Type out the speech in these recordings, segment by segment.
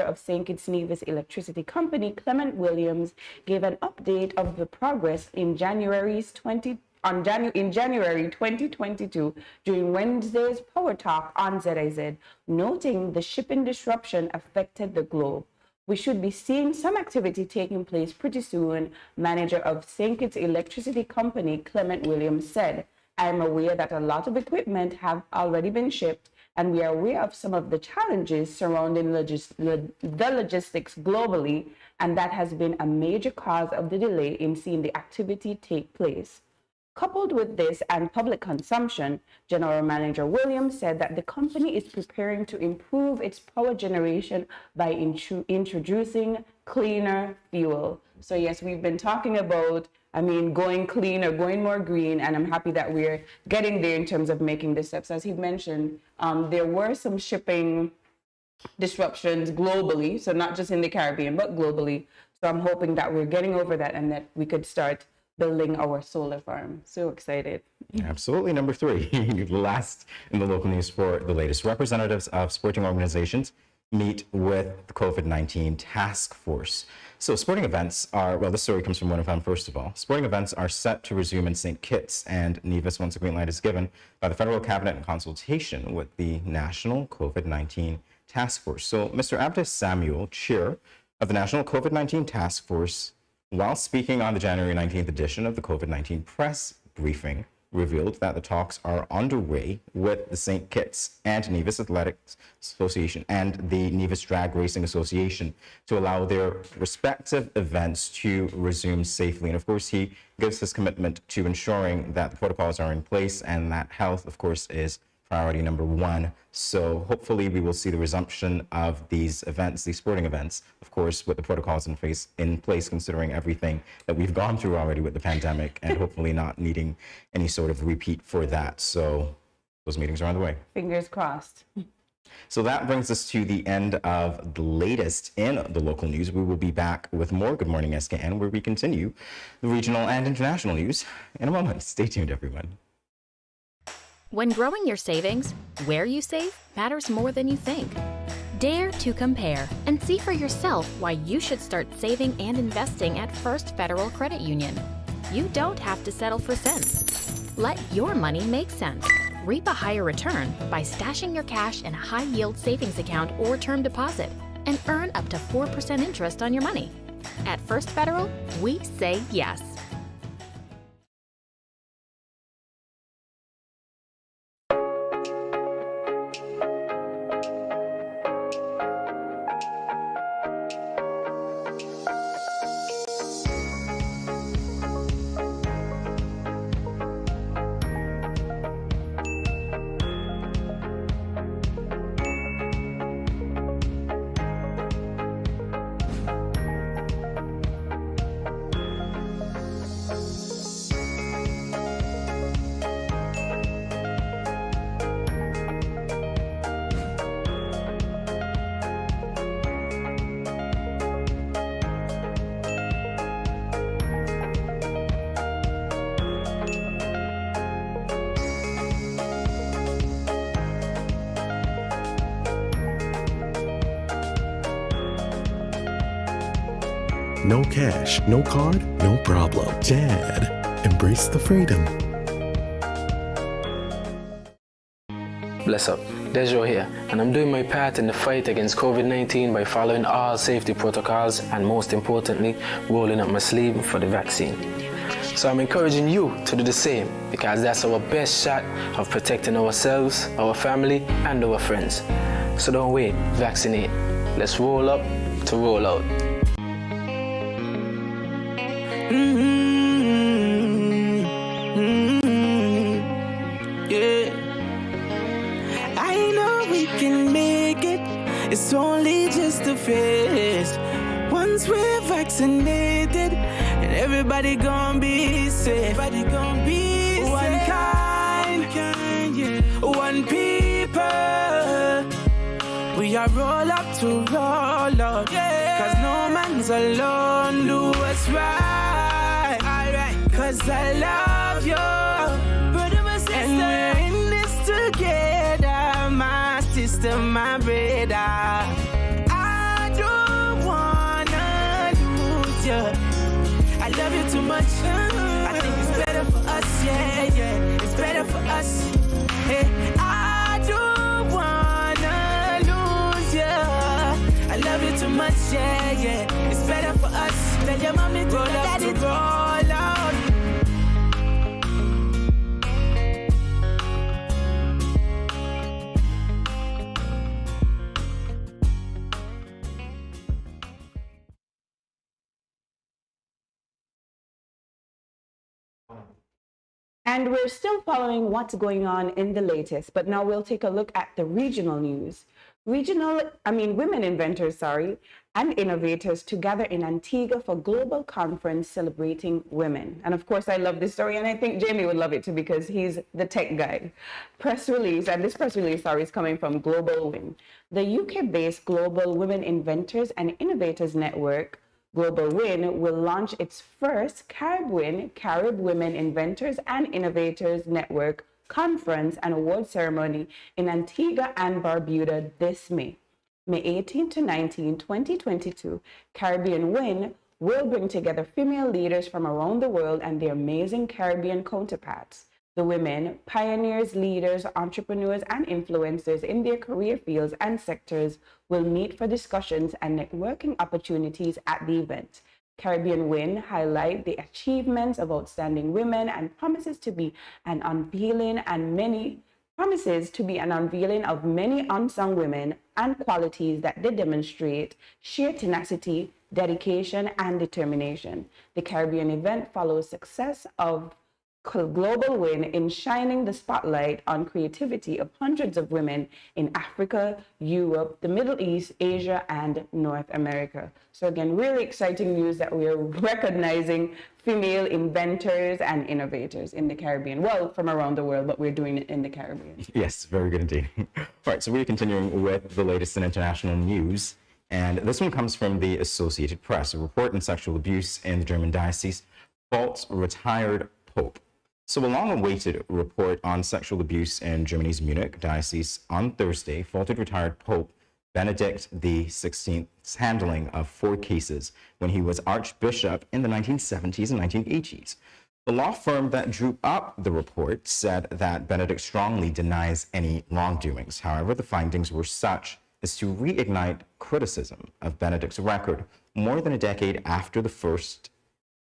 of St. Kitts Nevis Electricity Company, Clement Williams, gave an update of the progress in January 2022 during Wednesday's Power Talk on ZIZ, noting the shipping disruption affected the globe. We should be seeing some activity taking place pretty soon, manager of St. Kitts Electricity Company, Clement Williams, said. I am aware that a lot of equipment have already been shipped, and we are aware of some of the challenges surrounding the logistics globally, and that has been a major cause of the delay in seeing the activity take place. Coupled with this and public consumption, General Manager Williams said that the company is preparing to improve its power generation by introducing cleaner fuel. So yes, we've been talking about, going clean or going more green, and I'm happy that we're getting there in terms of making the steps. As he mentioned, there were some shipping disruptions globally, so not just in the Caribbean, but globally. So I'm hoping that we're getting over that and that we could start building our solar farm. So excited. Absolutely. Number 3, last in the local news for the latest. Representatives of sporting organizations meet with the COVID-19 task force. So sporting events are, well, this story comes from 1FM first of all. Sporting events are set to resume in St. Kitts and Nevis once the green light is given by the federal cabinet in consultation with the National COVID-19 Task Force. So Mr. Abdus Samuel, chair of the National COVID-19 Task Force, while speaking on the January 19th edition of the COVID-19 press briefing, revealed that the talks are underway with the St. Kitts and Nevis Athletics Association and the Nevis Drag Racing Association to allow their respective events to resume safely. And of course, he gives his commitment to ensuring that the protocols are in place and that health, of course, is priority number 1. So hopefully we will see the resumption of these events, these sporting events, of course, with the protocols in place, considering everything that we've gone through already with the pandemic, and hopefully not needing any sort of repeat for that. So those meetings are on the way. Fingers crossed. So that brings us to the end of the latest in the local news. We will be back with more Good Morning SKN, where we continue the regional and international news in a moment. Stay tuned, everyone. When growing your savings, where you save matters more than you think. Dare to compare and see for yourself why you should start saving and investing at First Federal Credit Union. You don't have to settle for cents. Let your money make sense. Reap a higher return by stashing your cash in a high-yield savings account or term deposit and earn up to 4% interest on your money. At First Federal, we say yes. No cash, no card, no problem. Dad, embrace the freedom. Bless up, Dejo here, and I'm doing my part in the fight against COVID-19 by following all safety protocols and, most importantly, rolling up my sleeve for the vaccine. So I'm encouraging you to do the same, because that's our best shot of protecting ourselves, our family, and our friends. So don't wait, vaccinate. Let's roll up to roll out. Yeah, I know we can make it. It's only just a phase. Once we're vaccinated, and everybody gonna be safe. Everybody gonna be safe. One kind, yeah. One people. We are roll up to roll up, yeah. 'Cause no man's alone. Do what's right, alright. 'Cause I love you, brother, my sister, and we're in this together, my sister, my brother. I much, yeah, yeah. It's better for us. Tell your mommy to roll up to roll out. And we're still following what's going on in the latest, but now we'll take a look at the regional news. Women inventors, and innovators together in Antigua for global conference celebrating women. And of course, I love this story, and I think Jamie would love it too because he's the tech guy. This press release is coming from Global Win. The UK-based Global Women Inventors and Innovators Network, Global Win, will launch its first Carib Women Inventors and Innovators Network conference and award ceremony in Antigua and Barbuda this May. May 18 to 19, 2022, Caribbean Win will bring together female leaders from around the world and their amazing Caribbean counterparts. The women, pioneers, leaders, entrepreneurs, and influencers in their career fields and sectors will meet for discussions and networking opportunities at the event. Caribbean Win highlight the achievements of outstanding women and promises to be an unveiling of many unsung women and qualities that they demonstrate sheer tenacity, dedication, and determination. The Caribbean event follows success of Global Win in shining the spotlight on creativity of hundreds of women in Africa, Europe, the Middle East, Asia, and North America. So again, really exciting news that we are recognizing female inventors and innovators in the Caribbean. Well, from around the world, but we're doing it in the Caribbean. Yes, very good indeed. All right, so we're continuing with the latest in international news. And this one comes from the Associated Press. A report on sexual abuse in the German diocese faults retired Pope. So a long-awaited report on sexual abuse in Germany's Munich diocese on Thursday faulted retired Pope Benedict XVI's handling of 4 cases when he was Archbishop in the 1970s and 1980s. The law firm that drew up the report said that Benedict strongly denies any wrongdoings. However, the findings were such as to reignite criticism of Benedict's record more than a decade after the first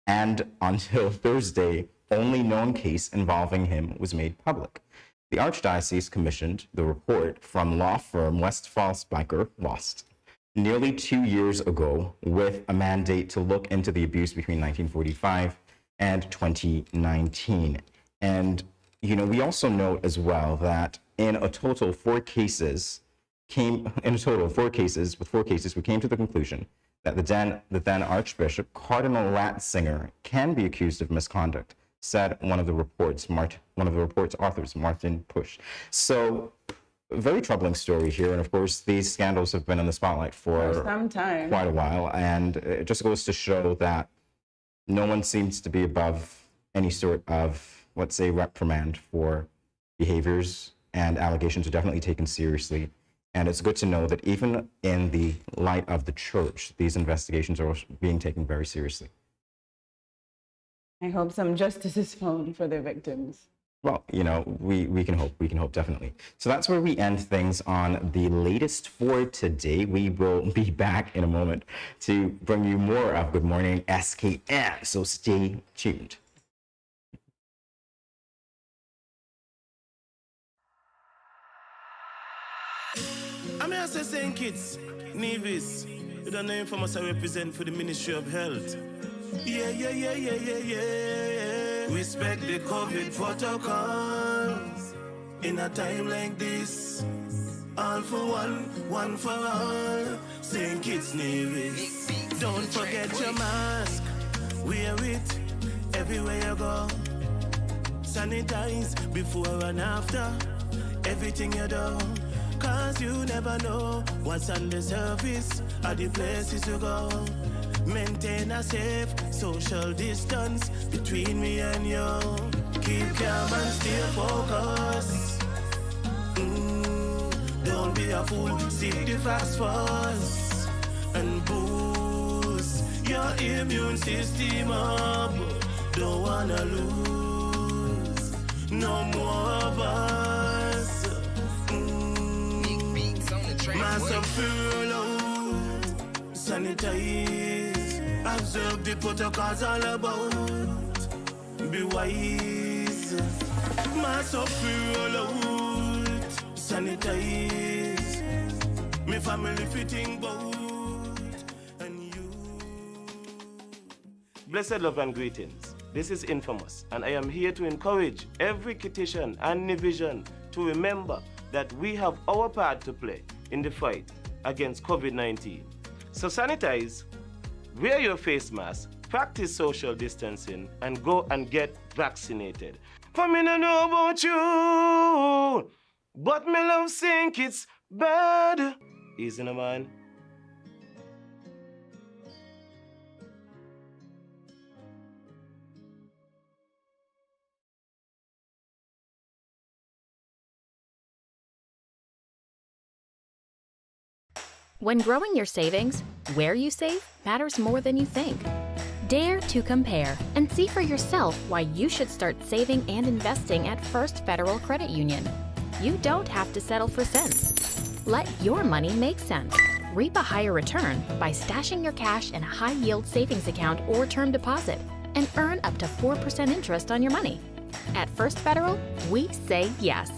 and until Thursday only known case involving him was made public. The Archdiocese commissioned the report from law firm Westphal Spiker Lost nearly 2 years ago with a mandate to look into the abuse between 1945 and 2019. And, we also note as well that in a total 4 cases, we came to the conclusion that the then Archbishop Cardinal Ratzinger can be accused of misconduct, said one of the report's authors, Martin Pusch. So, a very troubling story here, and of course, these scandals have been in the spotlight for some time, quite a while, and it just goes to show that no one seems to be above any sort of, let's say, reprimand for behaviors, and allegations are definitely taken seriously. And it's good to know that even in the light of the church, these investigations are being taken very seriously. I hope some justice is found for the victims. Well, we can hope definitely. So that's where we end things on the latest for today. We will be back in a moment to bring you more of Good Morning SKN, so stay tuned. I'm here to say kids, Nevis, you don't know if I must represent for the Ministry of Health. Yeah. Respect the COVID protocols. In a time like this, all for one for all. St. Kitts Nevis. Don't forget your mask. Wear it everywhere you go. Sanitize before and after everything you do. Cause you never know what's on the surface of the places you go. Maintain a safe social distance between me and you. Keep calm and stay focused. Don't be a fool, seek the facts first. And boost your immune system up. Don't wanna lose no more of us. Massive furlough, sanitize. Observe the protocols all about. Be wise. Mask up, free roll out. Sanitize. Me family fitting boat. And you. Blessed love and greetings. This is Infamous, and I am here to encourage every Kititian and Nivision to remember that we have our part to play in the fight against COVID-19. So sanitize, wear your face mask, practice social distancing, and go and get vaccinated. For me no know about you, but me love think it's bad. Easy no man. When growing your savings, where you save matters more than you think. Dare to compare and see for yourself why you should start saving and investing at First Federal Credit Union. You don't have to settle for cents. Let your money make sense. Reap a higher return by stashing your cash in a high-yield savings account or term deposit and earn up to 4% interest on your money. At First Federal, we say yes.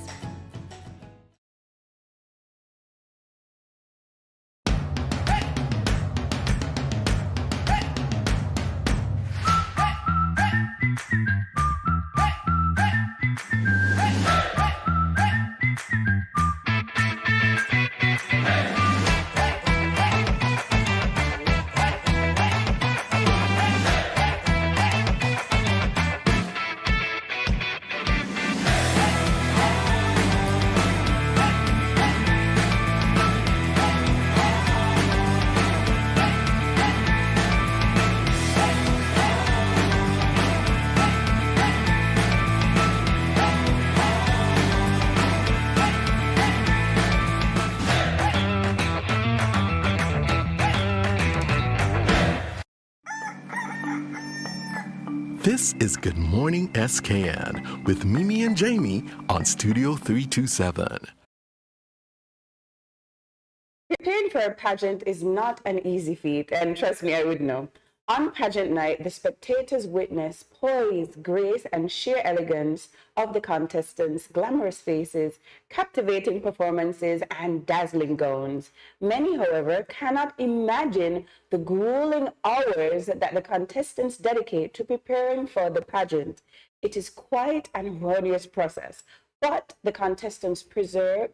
This is Good Morning SKN with Mimi and Jamie on Studio 327. Preparing for a pageant is not an easy feat, and trust me, I would know. On pageant night, the spectators witness poise, grace, and sheer elegance of the contestants' glamorous faces, captivating performances, and dazzling gowns. Many, however, cannot imagine the grueling hours that the contestants dedicate to preparing for the pageant. It is quite an arduous process, but the contestants persevere,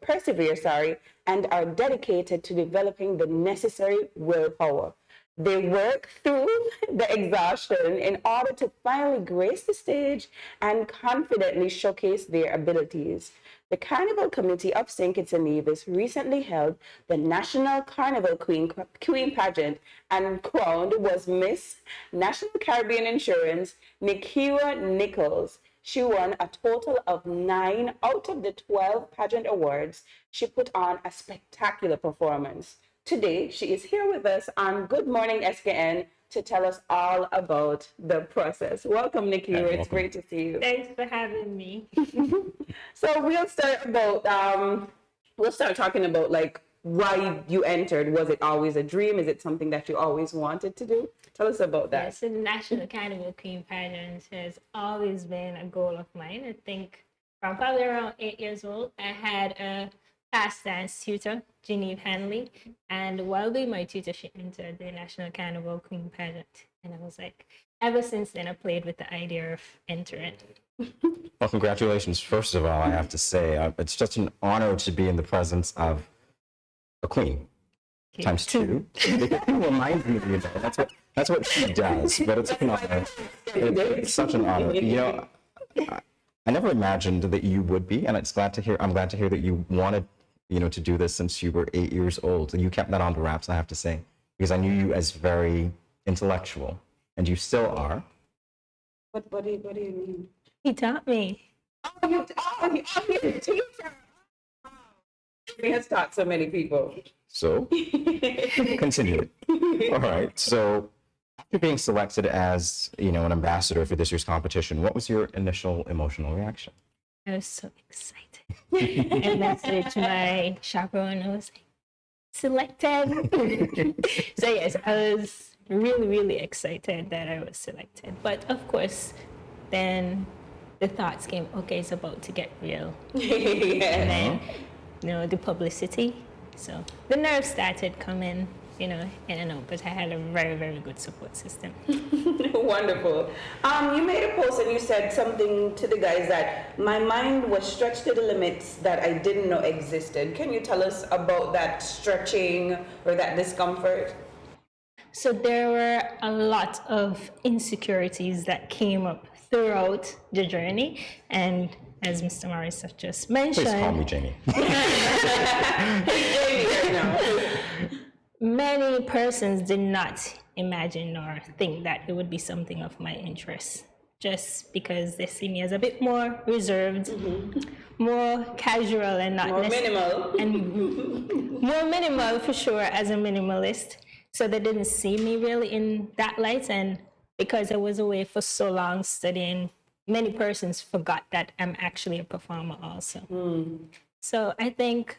and are dedicated to developing the necessary willpower. They work through the exhaustion in order to finally grace the stage and confidently showcase their abilities. The Carnival Committee of St. Kitts and Nevis recently held the National Carnival Queen pageant, and crowned was Miss National Caribbean Insurance, Nikiwa Nichols. She won a total of 9 out of the 12 pageant awards. She put on a spectacular performance. Today, she is here with us on Good Morning SKN to tell us all about the process. Welcome, Nikki. It's great to see you. Thanks for having me. So we'll start talking about like why you entered. Was it always a dream? Is it something that you always wanted to do? Tell us about that. Yes, the National Carnival Queen pageant has always been a goal of mine. I think from probably around 8 years old, I had a past dance tutor, Genevieve Hanley, and while doing my tutor, she entered the National Carnival Queen pageant. And I was like, ever since then, I played with the idea of entering. Well, congratulations. First of all, I have to say, it's just an honor to be in the presence of a queen. Times two. It reminds me, you know, that's what she does, but it's an honor. It's such an honor. You know, I never imagined that you would be, and I'm glad to hear that you wanted, you know, to do this since you were 8 years old. And you kept that under wraps, I have to say, because I knew you as very intellectual, and you still are. What do you mean? He taught me. You're a teacher. He has taught so many people. So, continue. All right. So, after being selected as, you know, an ambassador for this year's competition, what was your initial emotional reaction? I was so excited. I messaged my chaperone. I was like, selected. So yes, I was really, really excited that I was selected. But of course, then the thoughts came, okay, it's about to get real. And then, the publicity. So the nerves started coming, in and out, but I had a very, very good support system. Wonderful. You made a post and you said something to the guys that my mind was stretched to the limits that I didn't know existed. Can you tell us about that stretching or that discomfort? So there were a lot of insecurities that came up throughout the journey, and as Mr. Morris have just mentioned, Please call me Jamie. Many persons did not imagine or think that it would be something of my interest, just because they see me as a bit more reserved, more casual, and not more minimal. And more minimal for sure, as a minimalist. So they didn't see me really in that light, and because I was away for so long studying, many persons forgot that I'm actually a performer also. So I think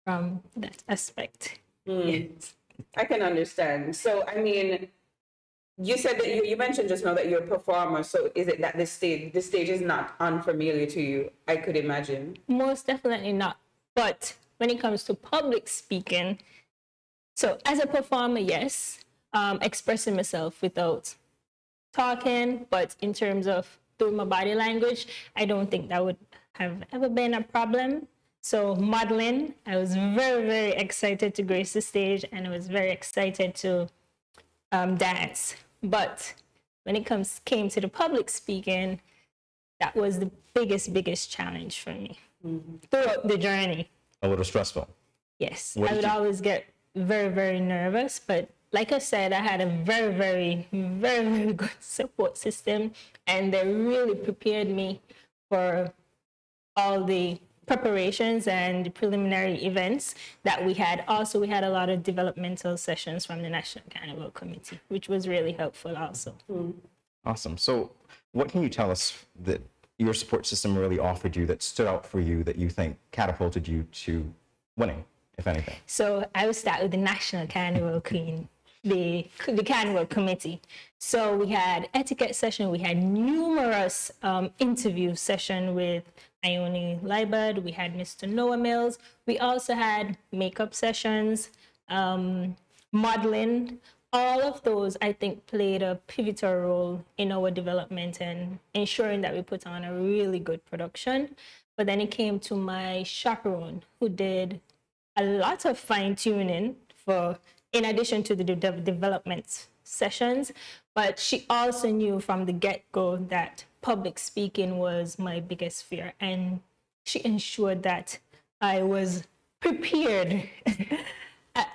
from that aspect, yes. I can understand. So, I mean, you said that you mentioned just now that you're a performer. So is it that this stage is not unfamiliar to you? I could imagine. Most definitely not. But when it comes to public speaking, so as a performer, yes, expressing myself without talking, but in terms of through my body language, I don't think that would have ever been a problem. So modeling, I was very, very excited to grace the stage, and I was very excited to dance. But when it came to the public speaking, that was the biggest challenge for me throughout the journey. A little stressful. Yes, I would always get very, very nervous, but like I said, I had a very, very, very, very good support system, and they really prepared me for all the preparations and the preliminary events that we had. Also, we had a lot of developmental sessions from the National Carnival Committee, which was really helpful also. Awesome. So what can you tell us that your support system really offered you, that stood out for you, that you think catapulted you to winning, if anything? So I will start with the National Carnival Queen, the Carnival Committee. So we had etiquette session, we had numerous interview session with Ione Liebert, we had Mr. Noah Mills, we also had makeup sessions, modeling. All of those, I think, played a pivotal role in our development and ensuring that we put on a really good production. But then it came to my chaperone, who did a lot of fine-tuning in addition to the development sessions, but she also knew from the get-go that public speaking was my biggest fear, and she ensured that I was prepared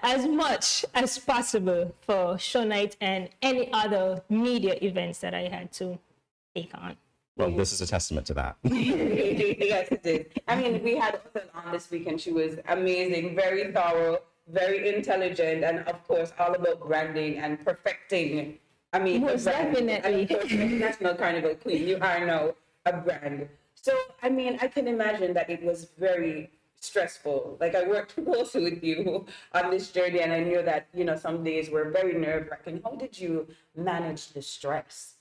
as much as possible for show night and any other media events that I had to take on. Well, this is a testament to that. Yes, it did. I mean, we had Othel on this week, and she was amazing, very thorough, very intelligent, and of course, all about branding and perfecting. I mean, most definitely. National Carnival Queen, you are now a brand. So, I mean, I can imagine that it was very stressful. Like, I worked closely with you on this journey, and I knew that, some days were very nerve-wracking. How did you manage the stress?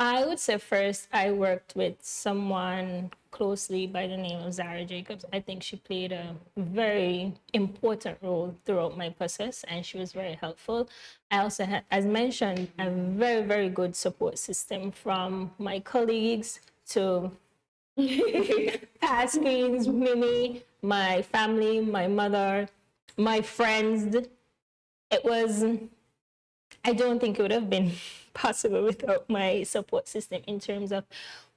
I would say first, I worked with someone closely by the name of Zara Jacobs. I think she played a very important role throughout my process, and she was very helpful. I also had, as mentioned, a very, very good support system from my colleagues to past queens, Mimi, my family, my mother, my friends. I don't think it would have been possible without my support system in terms of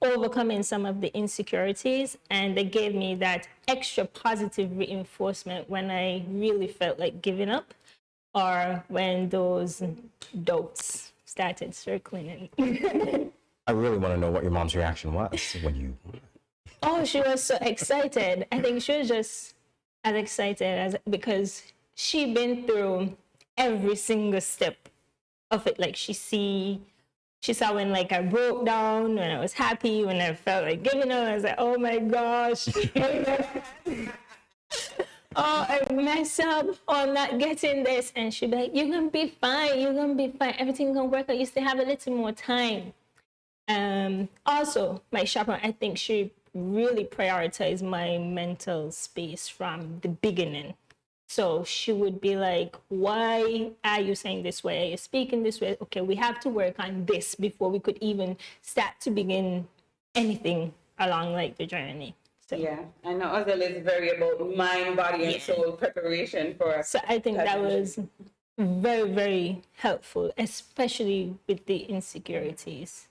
overcoming some of the insecurities, and they gave me that extra positive reinforcement when I really felt like giving up or when those doubts started circling. I really want to know what your mom's reaction was when you... Oh, she was so excited. I think she was just as excited because she'd been through every single step of it. Like she saw when like I broke down, when I was happy, when I felt like giving up. I was like, oh my gosh. oh, I mess up, or I'm not getting this. And she'd be like, you're going to be fine. You're going to be fine. Everything's going to work out. You still have a little more time. Also, my chaperone, I think she really prioritized my mental space from the beginning. So she would be like, why are you saying this way? Are you speaking this way? Okay, we have to work on this before we could even start to begin anything along like the journey. So, Yeah, I know Azal is very about mind, body, and soul preparation for. So I think that was very, very helpful, especially with the insecurities.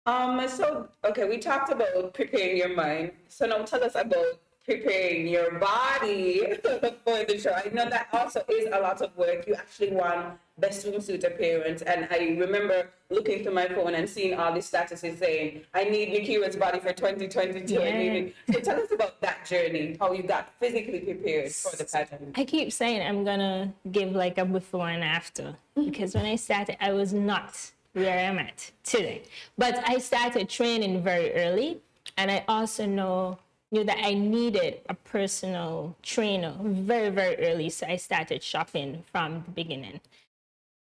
So, okay, we talked about preparing your mind. So now tell us about preparing your body for the show. I know that also is a lot of work. You actually won Best Swimsuit Appearance, and I remember looking through my phone and seeing all the statuses saying, I need Nikira's body for 2022. Yeah. So tell us about that journey, how you got physically prepared for the pageant. I keep saying I'm gonna give like a before and after, because when I started, I was not where I'm at today. But I started training very early, and I also knew that I needed a personal trainer very, very early. So I started shopping from the beginning.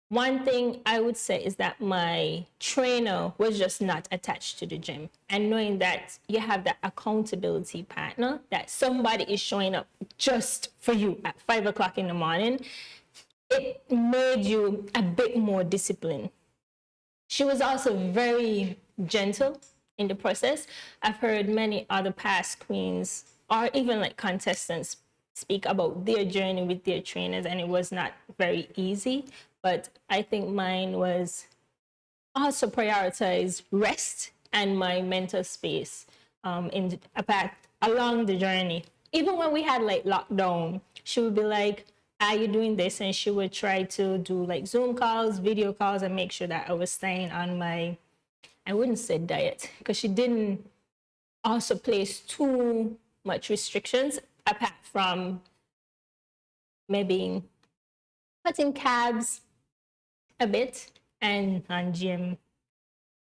One thing I would say is that my trainer was just not attached to the gym. And knowing that you have that accountability partner, that somebody is showing up just for you at 5 o'clock in the morning, it made you a bit more disciplined. She was also very gentle in the process. I've heard many other past queens or even like contestants speak about their journey with their trainers, and it was not very easy. But I think mine was also prioritize rest and my mental space along the journey. Even when we had like lockdown, she would be like, are you doing this? And she would try to do like Zoom calls, video calls, and make sure that I was staying on my, I wouldn't say diet, because she didn't also place too much restrictions apart from maybe cutting carbs a bit and on GM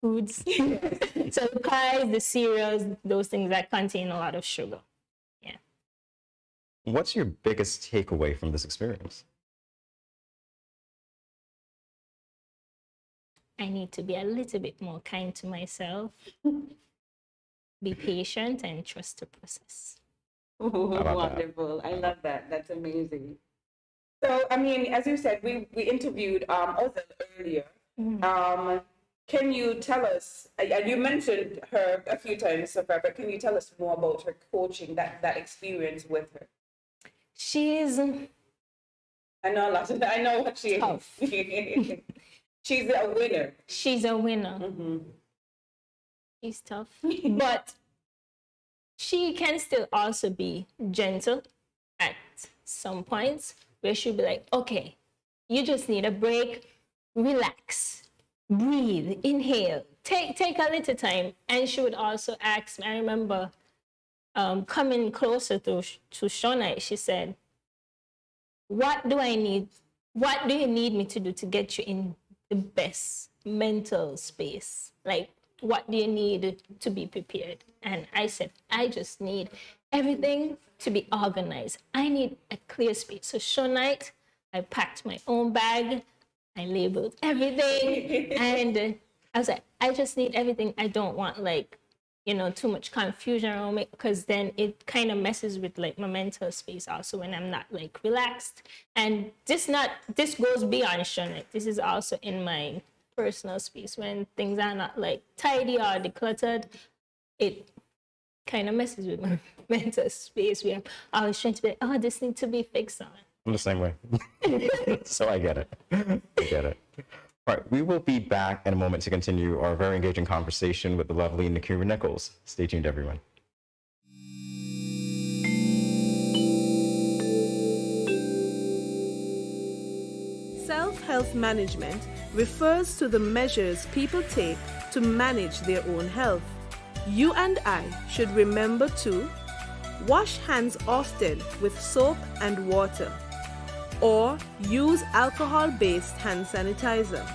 foods. So the pies, the cereals, those things that contain a lot of sugar. Yeah. What's your biggest takeaway from this experience? I need to be a little bit more kind to myself, be patient, and trust the process. Oh, wonderful. I love that. That's amazing. So, I mean, as you said, we interviewed Ozil earlier. Can you tell us, and you mentioned her a few times so far, but can you tell us more about her coaching, that experience with her? She's... I know a lot of that. I know what she tough. is. She's a winner. She's a winner. Mm-hmm. She's tough. But she can still also be gentle at some points, where she'll be like, okay, you just need a break, relax, breathe, inhale, take a little time. And she would also ask me, I remember coming closer to Shona, she said, what do I need? What do you need me to do to get you in the best mental space? Like, what do you need to be prepared? And I said, I just need everything to be organized. I need a clear space. So show night, I packed my own bag, I labeled everything, and I was like, I just need everything. I don't want like, too much confusion around me, because then it kind of messes with like my mental space also when I'm not like relaxed. And this goes beyond show night. This is also in my personal space when things are not like tidy or decluttered. It kind of messes with my mental space where I'm always trying to be like, oh, this needs to be fixed on. I'm the same way. So I get it. All right, we will be back in a moment to continue our very engaging conversation with the lovely Nikira Nichols. Stay tuned, everyone. Self-health management refers to the measures people take to manage their own health. You and I should remember to wash hands often with soap and water, or use alcohol-based hand sanitizer.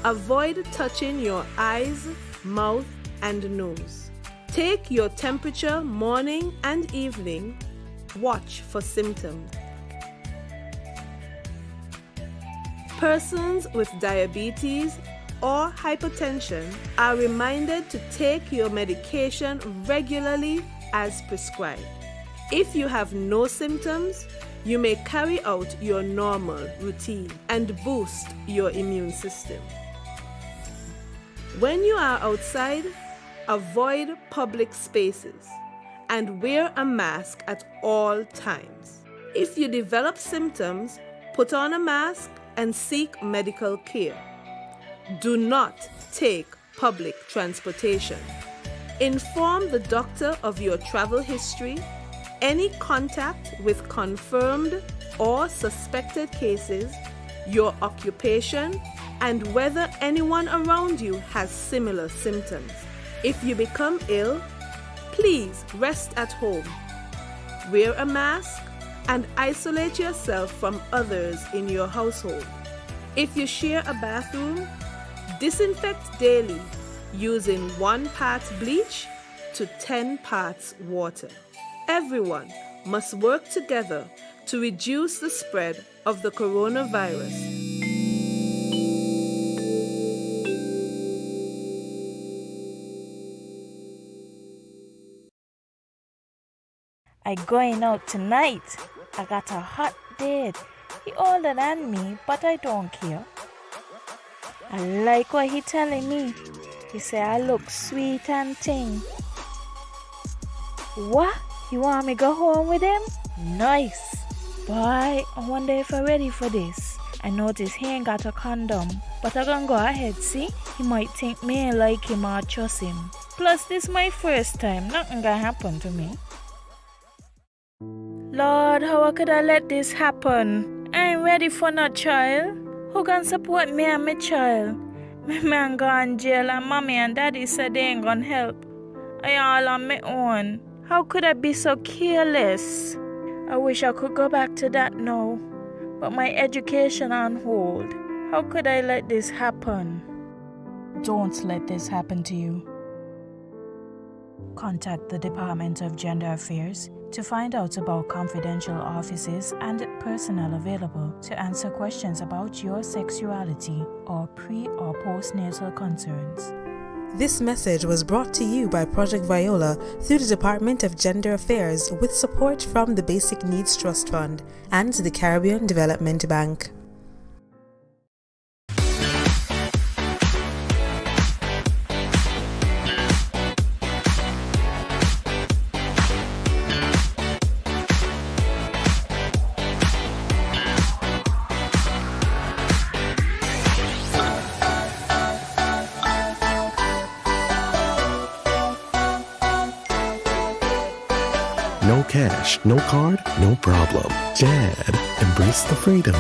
Avoid touching your eyes, mouth, and nose. Take your temperature morning and evening, watch for symptoms. Persons with diabetes or hypertension are reminded to take your medication regularly as prescribed. If you have no symptoms, you may carry out your normal routine and boost your immune system. When you are outside, avoid public spaces and wear a mask at all times. If you develop symptoms, put on a mask and seek medical care. Do not take public transportation. Inform the doctor of your travel history, any contact with confirmed or suspected cases, your occupation, and whether anyone around you has similar symptoms. If you become ill, please rest at home. Wear a mask and isolate yourself from others in your household. If you share a bathroom, disinfect daily using 1 part bleach to 10 parts water. Everyone must work together to reduce the spread of the coronavirus. I going out tonight. I got a hot date. He older than me, but I don't care. I like what he telling me. He say I look sweet and ting. What? You want me go home with him? Nice. Boy, I wonder if I'm ready for this. I notice he ain't got a condom, but I gonna go ahead, see? He might think me ain't like him or trust him. Plus, this my first time. Nothing gonna happen to me. Lord, how could I let this happen? I ain't ready for no child. Who can support me and my child? My man gone jail and mommy and daddy said they ain't gonna help. I all on my own. How could I be so careless? I wish I could go back to that now. But my education on hold. How could I let this happen? Don't let this happen to you. Contact the Department of Gender Affairs to find out about confidential offices and personnel available to answer questions about your sexuality or pre- or postnatal concerns. This message was brought to you by Project Viola through the Department of Gender Affairs with support from the Basic Needs Trust Fund and the Caribbean Development Bank. No cash, no card, no problem. JAD, embrace the freedom.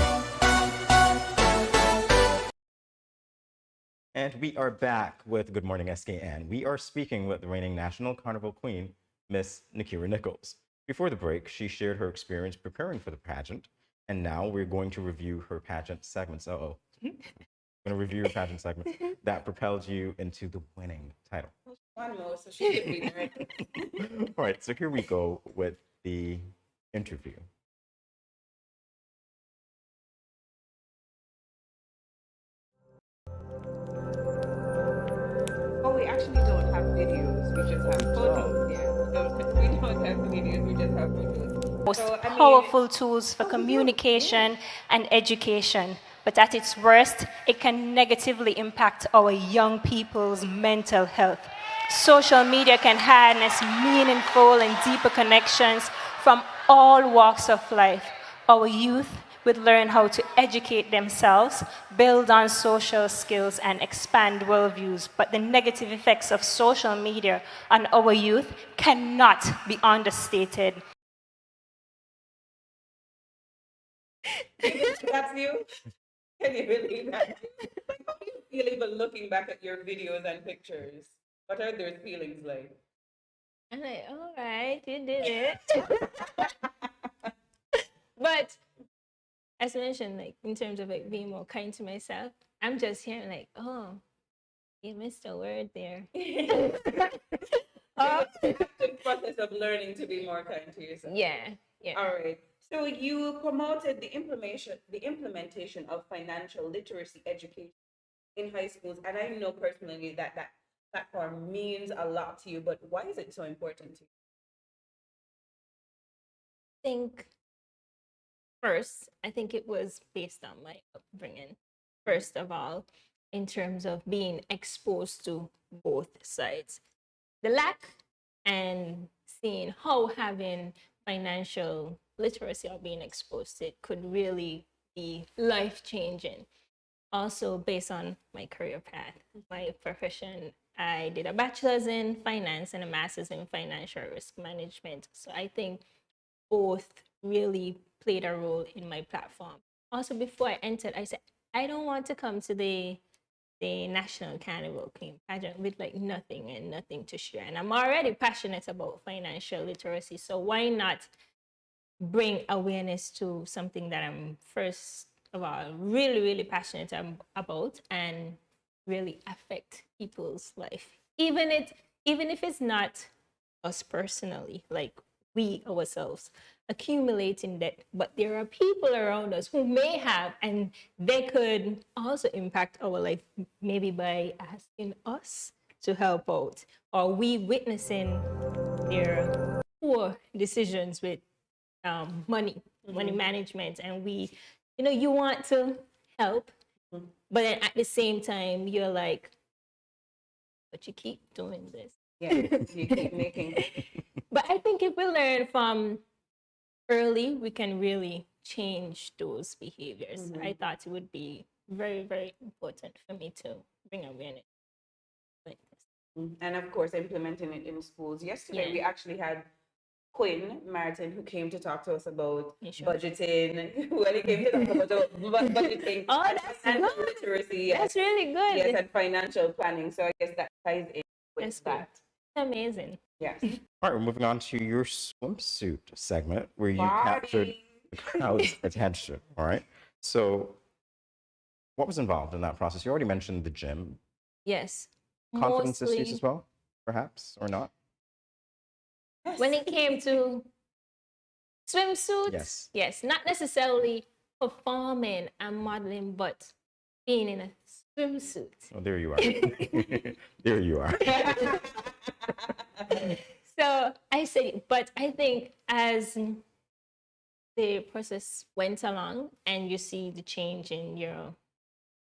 And we are back with Good Morning SKN. We are speaking with the reigning National Carnival Queen, Miss Nakira Nichols. Before the break, she shared her experience preparing for the pageant, and now we're going to review her pageant segments. I'm going to review your pageant segment that propelled you into the winning title. One more, so she should be nervous. All right, so here we go with the interview. Oh, we actually don't have videos. We just have photos. Yeah. We don't have videos. We just have photos. Most So, powerful tools for communication and education. But at its worst, it can negatively impact our young people's mental health. Social media can harness meaningful and deeper connections from all walks of life. Our youth would learn how to educate themselves, build on social skills, and expand worldviews. But the negative effects of social media on our youth cannot be understated. That's you? Can you believe that? Like, how do you feel even looking back at your videos and pictures? What are their feelings like? I'm like, all right, you did it. But as I mentioned, like in terms of like being more kind to myself, I'm just hearing like, oh, you missed a word there. The process of learning to be more kind to yourself. Yeah, Yeah. All right. So you promoted the implementation of financial literacy education in high schools, and I know personally that that platform means a lot to you. But why is it so important to you? Think first, I think it was based on my upbringing. First of all, in terms of being exposed to both sides, the lack and seeing how having financial literacy or being exposed to it could really be life changing. Also, based on my career path, my profession, I did a bachelor's in finance and a master's in financial risk management. So I think both really played a role in my platform. Also, before I entered, I said, I don't want to come to the National Carnival Queen pageant with like nothing and nothing to share. And I'm already passionate about financial literacy. So why not bring awareness to something that I'm first of all really, really passionate about and really affect people's life. Even if it's not us personally, like we ourselves accumulating debt, but there are people around us who may have, and they could also impact our life, maybe by asking us to help out, or we witnessing their poor decisions with money management, and we, you want to help, but then at the same time you're like, but you keep doing this. Yeah, you keep making. But I think if we learn from early, we can really change those behaviors. I thought it would be very, very important for me to bring awareness like this. And of course, implementing it in schools. Yesterday, we actually had Quinn Martin, who came to talk to us about budgeting. Well, he came to talk about budgeting. Oh, that's good. Literacy. Yes. That's really good. Yes, and financial planning. So I guess that ties in with That's that. Amazing. Yes. All right, we're moving on to your swimsuit segment where you captured the crowd's attention. All right. So, what was involved in that process? You already mentioned the gym. Yes. Confidence issues as well, perhaps, or not? When it came to swimsuits, yes, not necessarily performing and modeling, but being in a swimsuit. Oh, there you are. There you are. So I say, but I think as the process went along and you see the change in your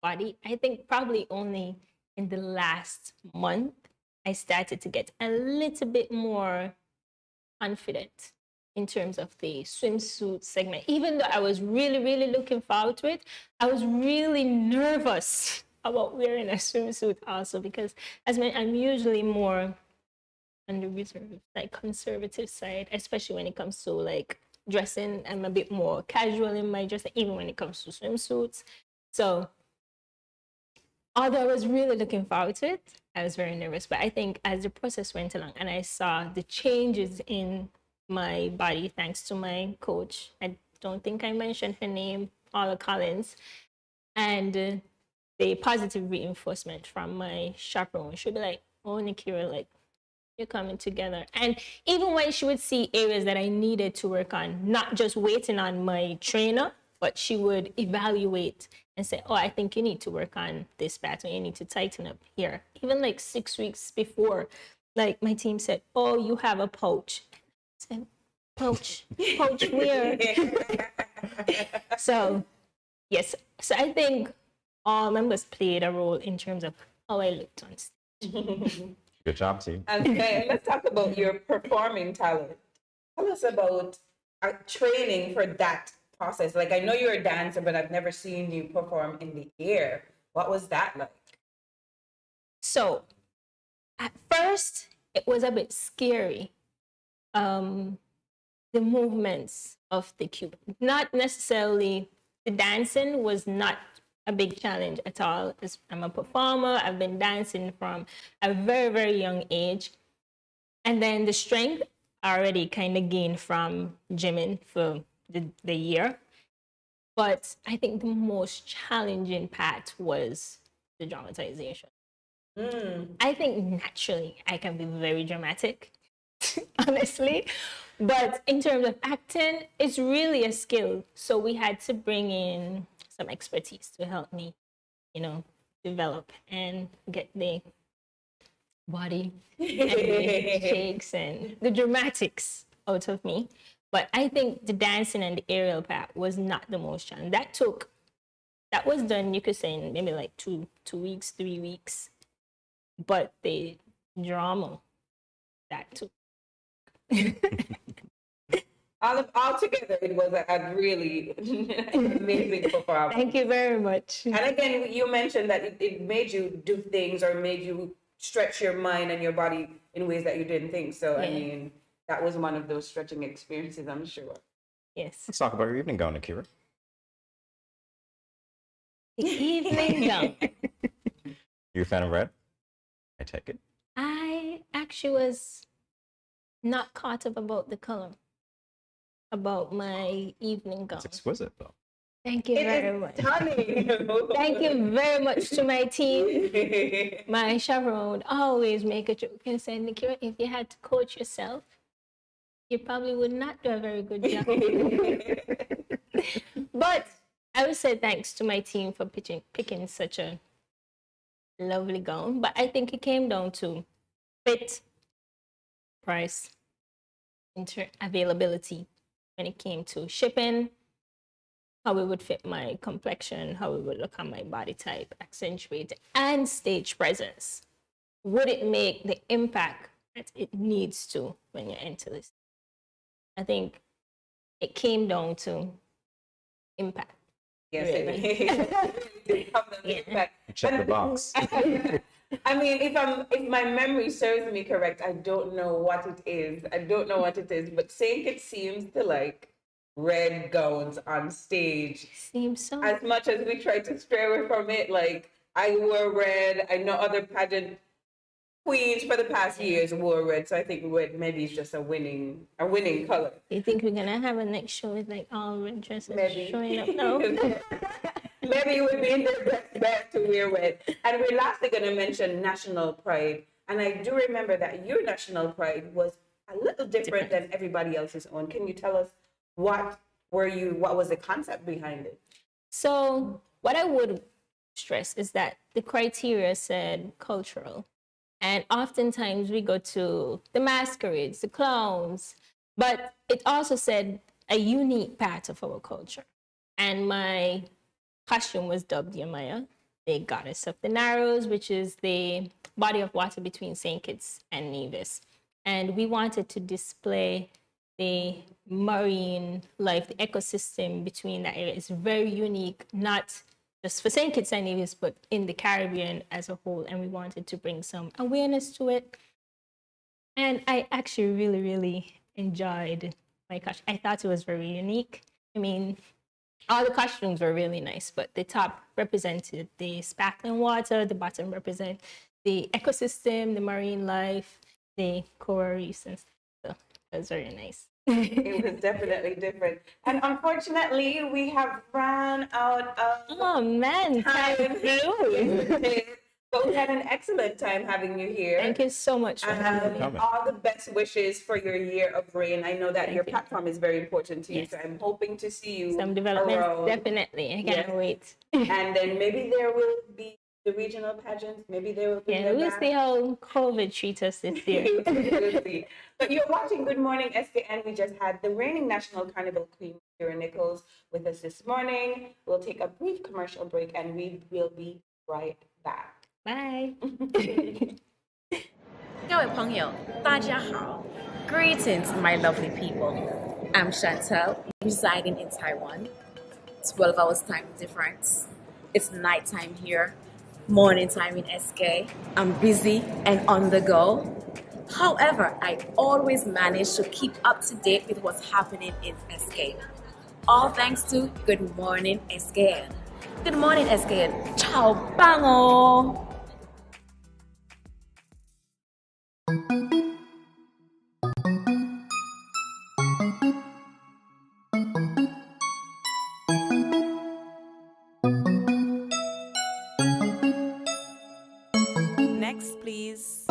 body, I think probably only in the last month, I started to get a little bit more confident in terms of the swimsuit segment. Even though I was really, really looking forward to it, I was really nervous about wearing a swimsuit also, because I'm usually more on the reserved, like conservative side, especially when it comes to like dressing. I'm a bit more casual in my dressing, even when it comes to swimsuits. So although I was really looking forward to it, I was very nervous. But I think as the process went along and I saw the changes in my body, thanks to my coach, I don't think I mentioned her name, Paula Collins, and the positive reinforcement from my chaperone, she'd be like, oh, Nikira, like, you're coming together. And even when she would see areas that I needed to work on, not just waiting on my trainer, but she would evaluate and say, oh, I think you need to work on this pattern. You need to tighten up here. Even like 6 weeks before, like my team said, oh, you have a pouch. I said, pouch where? So, yes. So I think all members played a role in terms of how I looked on stage. Good job, team. Okay, let's talk about your performing talent. Tell us about training for that process. Like, I know you're a dancer, but I've never seen you perform in the air. What was that like? So, at first, it was a bit scary. The movements of the cube. Not necessarily, the dancing was not a big challenge at all. I'm a performer. I've been dancing from a very, very young age. And then the strength I already kind of gained from gymming for the year. But I think the most challenging part was the dramatization. I think naturally I can be very dramatic, honestly. But in terms of acting, it's really a skill. So we had to bring in some expertise to help me, develop and get the body and the shakes and the dramatics out of me. But I think the dancing and the aerial part was not the most challenging. That was done, you could say, in maybe like 2 weeks, 3 weeks. But the drama, that took. All together, it was a really amazing performance. Thank you very much. And again, you mentioned that it made you do things or made you stretch your mind and your body in ways that you didn't think. So, I mean, that was one of those stretching experiences, I'm sure. Yes. Let's talk about your evening gown, Akira. The evening gown. You're a fan of red? I take it. I actually was not caught up about the color, about my evening gown. It's exquisite, though. Thank you very much. Stunning. Thank you very much to my team. My chaperone would always make a joke and say, Nikira, if you had to coach yourself, you probably would not do a very good job. But I would say thanks to my team for picking such a lovely gown. But I think it came down to fit, price, availability when it came to shipping, how it would fit my complexion, how it would look on my body type, accentuate, and stage presence. Would it make the impact that it needs to when you enter this? I think it came down to impact. Yes, really. Check the box. I mean, if my memory serves me correct, I don't know what it is. But Saint Kitts seems to like red gowns on stage. Seems so. As much as we try to stray away from it, like I wore red. I know other pageant queens for the past years wore red, so I think red maybe is just a winning color. You think we're gonna have a next show with like all red dresses Maybe. showing up? No. Maybe it would be in their best bet to wear red. And we're lastly going to mention national pride. And I do remember that your national pride was a little different than everybody else's own. Can you tell us what was the concept behind it? So what I would stress is that the criteria said cultural. And oftentimes we go to the masquerades, the clowns, but it also said a unique part of our culture. And my costume was dubbed Yamaya, the goddess of the Narrows, which is the body of water between St. Kitts and Nevis. And we wanted to display the marine life, the ecosystem between that area. It's very unique, not just for St. Kitts and Nevis, but in the Caribbean as a whole. And we wanted to bring some awareness to it. And I actually really, really enjoyed my costume. I thought it was very unique. I mean, all the costumes were really nice, but the top represented the sparkling water, the bottom represented the ecosystem, the marine life, the coral reefs and stuff. So it was very nice. It was definitely different. And unfortunately, we have run out of time. But we had an excellent time having you here. Thank you so much for having me. All the best wishes for your year of rain. I know that your platform is very important to you, so I'm hoping to see you some developments, around. definitely. I can't wait. And then maybe there will be the regional pageants. Maybe they will. We'll see how COVID treats us this year. We'll see. But you're watching Good Morning SKN. We just had the reigning National Carnival Queen, Kira Nichols, with us this morning. We'll take a brief commercial break and we will be right back. Bye. 各位朋友，大家好. Greetings, my lovely people. I'm Chantel, residing in Taiwan. 12 hours time difference. It's nighttime here, morning time in SK. I'm busy and on the go. However, I always manage to keep up to date with what's happening in SK. All thanks to Good Morning SKN. Good morning SKN. Ciao, bango. Next, please.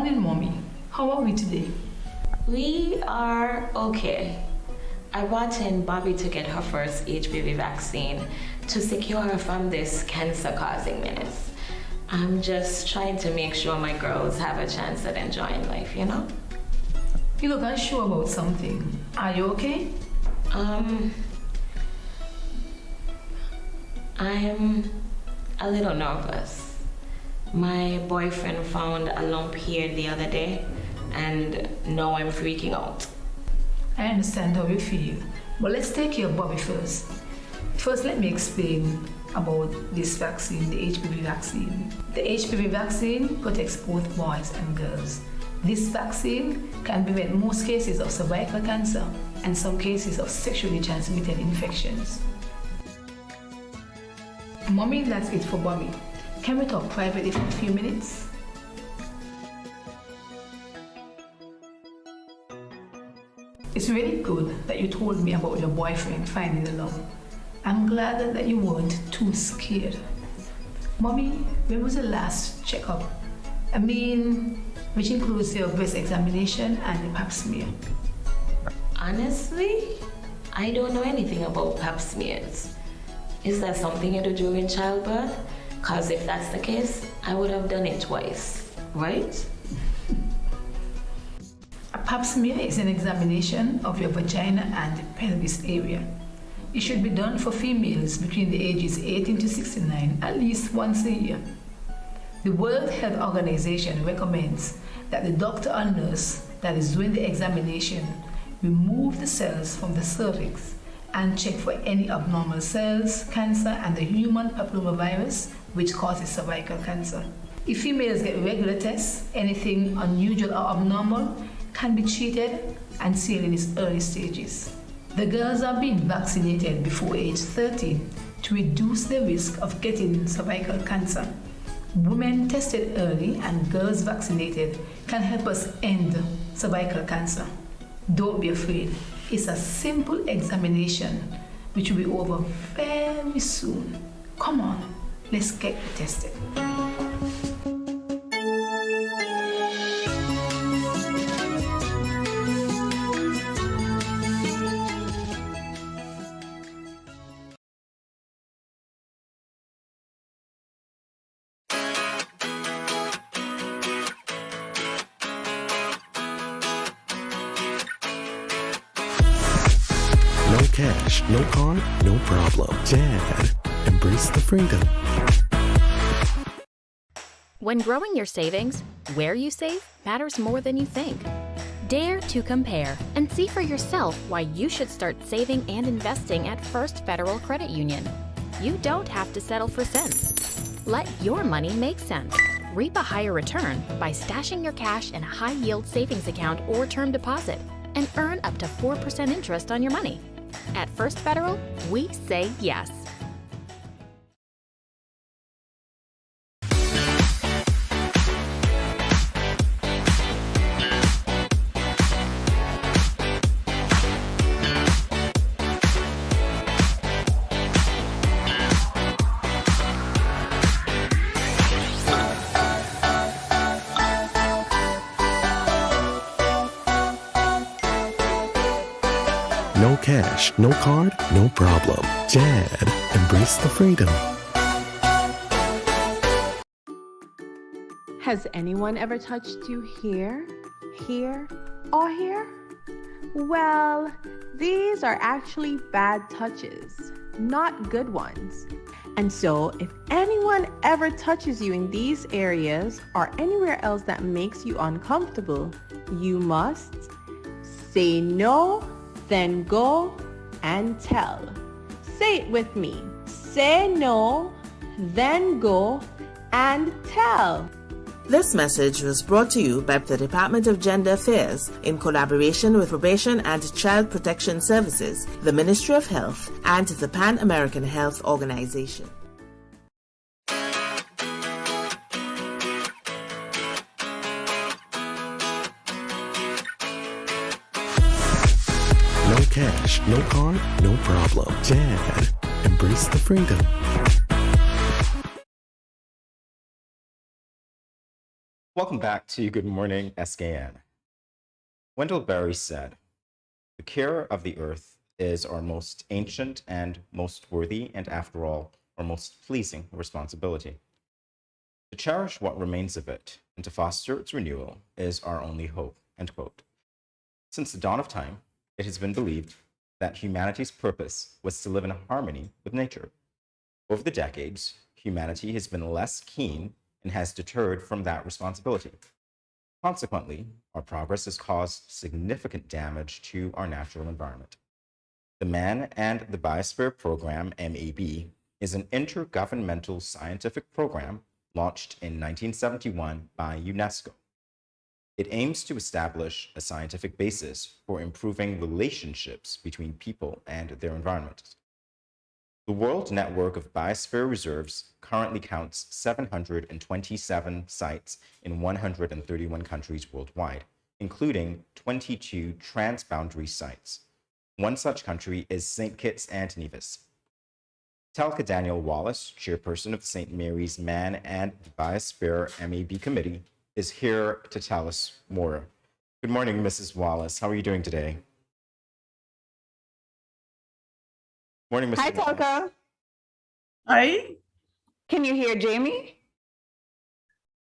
Morning, Mommy. How are we today? We are okay. I brought in Bobby to get her first HPV vaccine to secure her from this cancer-causing menace. I'm just trying to make sure my girls have a chance at enjoying life, you know? You look unsure about something. Are you okay? I'm a little nervous. My boyfriend found a lump here the other day, and now I'm freaking out. I understand how you feel, but let's take care of Bobby first. First, let me explain about this vaccine, the HPV vaccine. The HPV vaccine protects both boys and girls. This vaccine can prevent most cases of cervical cancer and some cases of sexually transmitted infections. Mommy, that's it for Bobby. Can we talk privately for a few minutes? It's really good that you told me about your boyfriend finding the lump. I'm glad that you weren't too scared. Mommy, when was the last checkup? I mean, which includes your breast examination and the pap smear. Honestly, I don't know anything about pap smears. Is that something you do during childbirth? Because if that's the case, I would have done it twice, right? A pap smear is an examination of your vagina and the pelvis area. It should be done for females between the ages 18 to 69 at least once a year. The World Health Organization recommends that the doctor or nurse that is doing the examination remove the cells from the cervix and check for any abnormal cells, cancer, and the human papillomavirus, which causes cervical cancer. If females get regular tests, anything unusual or abnormal can be treated and seen in its early stages. The girls are being vaccinated before age 13 to reduce the risk of getting cervical cancer. Women tested early and girls vaccinated can help us end cervical cancer. Don't be afraid. It's a simple examination which will be over very soon. Come on, let's get tested. No cash, no card, no problem. Dad, embrace the freedom. When growing your savings, where you save matters more than you think. Dare to compare and see for yourself why you should start saving and investing at First Federal Credit Union. You don't have to settle for cents. Let your money make sense. Reap a higher return by stashing your cash in a high-yield savings account or term deposit and earn up to 4% interest on your money. At First Federal, we say yes. No cash, no card, no problem. Dad, embrace the freedom. Has anyone ever touched you here, or here? Well, these are actually bad touches, not good ones. And so, if anyone ever touches you in these areas or anywhere else that makes you uncomfortable, you must say no, then go and tell. Say it with me. Say no, then go and tell. This message was brought to you by the Department of Gender Affairs in collaboration with Probation and Child Protection Services, the Ministry of Health, and the Pan American Health Organization. No cash, no card, no problem. Dad, embrace the freedom. Welcome back to Good Morning SKN. Wendell Berry said, "The care of the earth is our most ancient and most worthy, and after all, our most pleasing responsibility. To cherish what remains of it and to foster its renewal is our only hope." End quote. Since the dawn of time, it has been believed that humanity's purpose was to live in harmony with nature. Over the decades, humanity has been less keen and has deterred from that responsibility. Consequently, our progress has caused significant damage to our natural environment. The Man and the Biosphere Program, MAB, is an intergovernmental scientific program launched in 1971 by UNESCO. It aims to establish a scientific basis for improving relationships between people and their environment. The World Network of Biosphere Reserves currently counts 727 sites in 131 countries worldwide, including 22 transboundary sites. One such country is St. Kitts and Nevis. Talca Daniel Wallace, chairperson of the St. Mary's Man and the Biosphere MAB Committee, is here to tell us more. Good morning, Mrs. Wallace. How are you doing today? Morning, Mr. Hi, Wallace. Talca. Hi. Can you hear Jamie?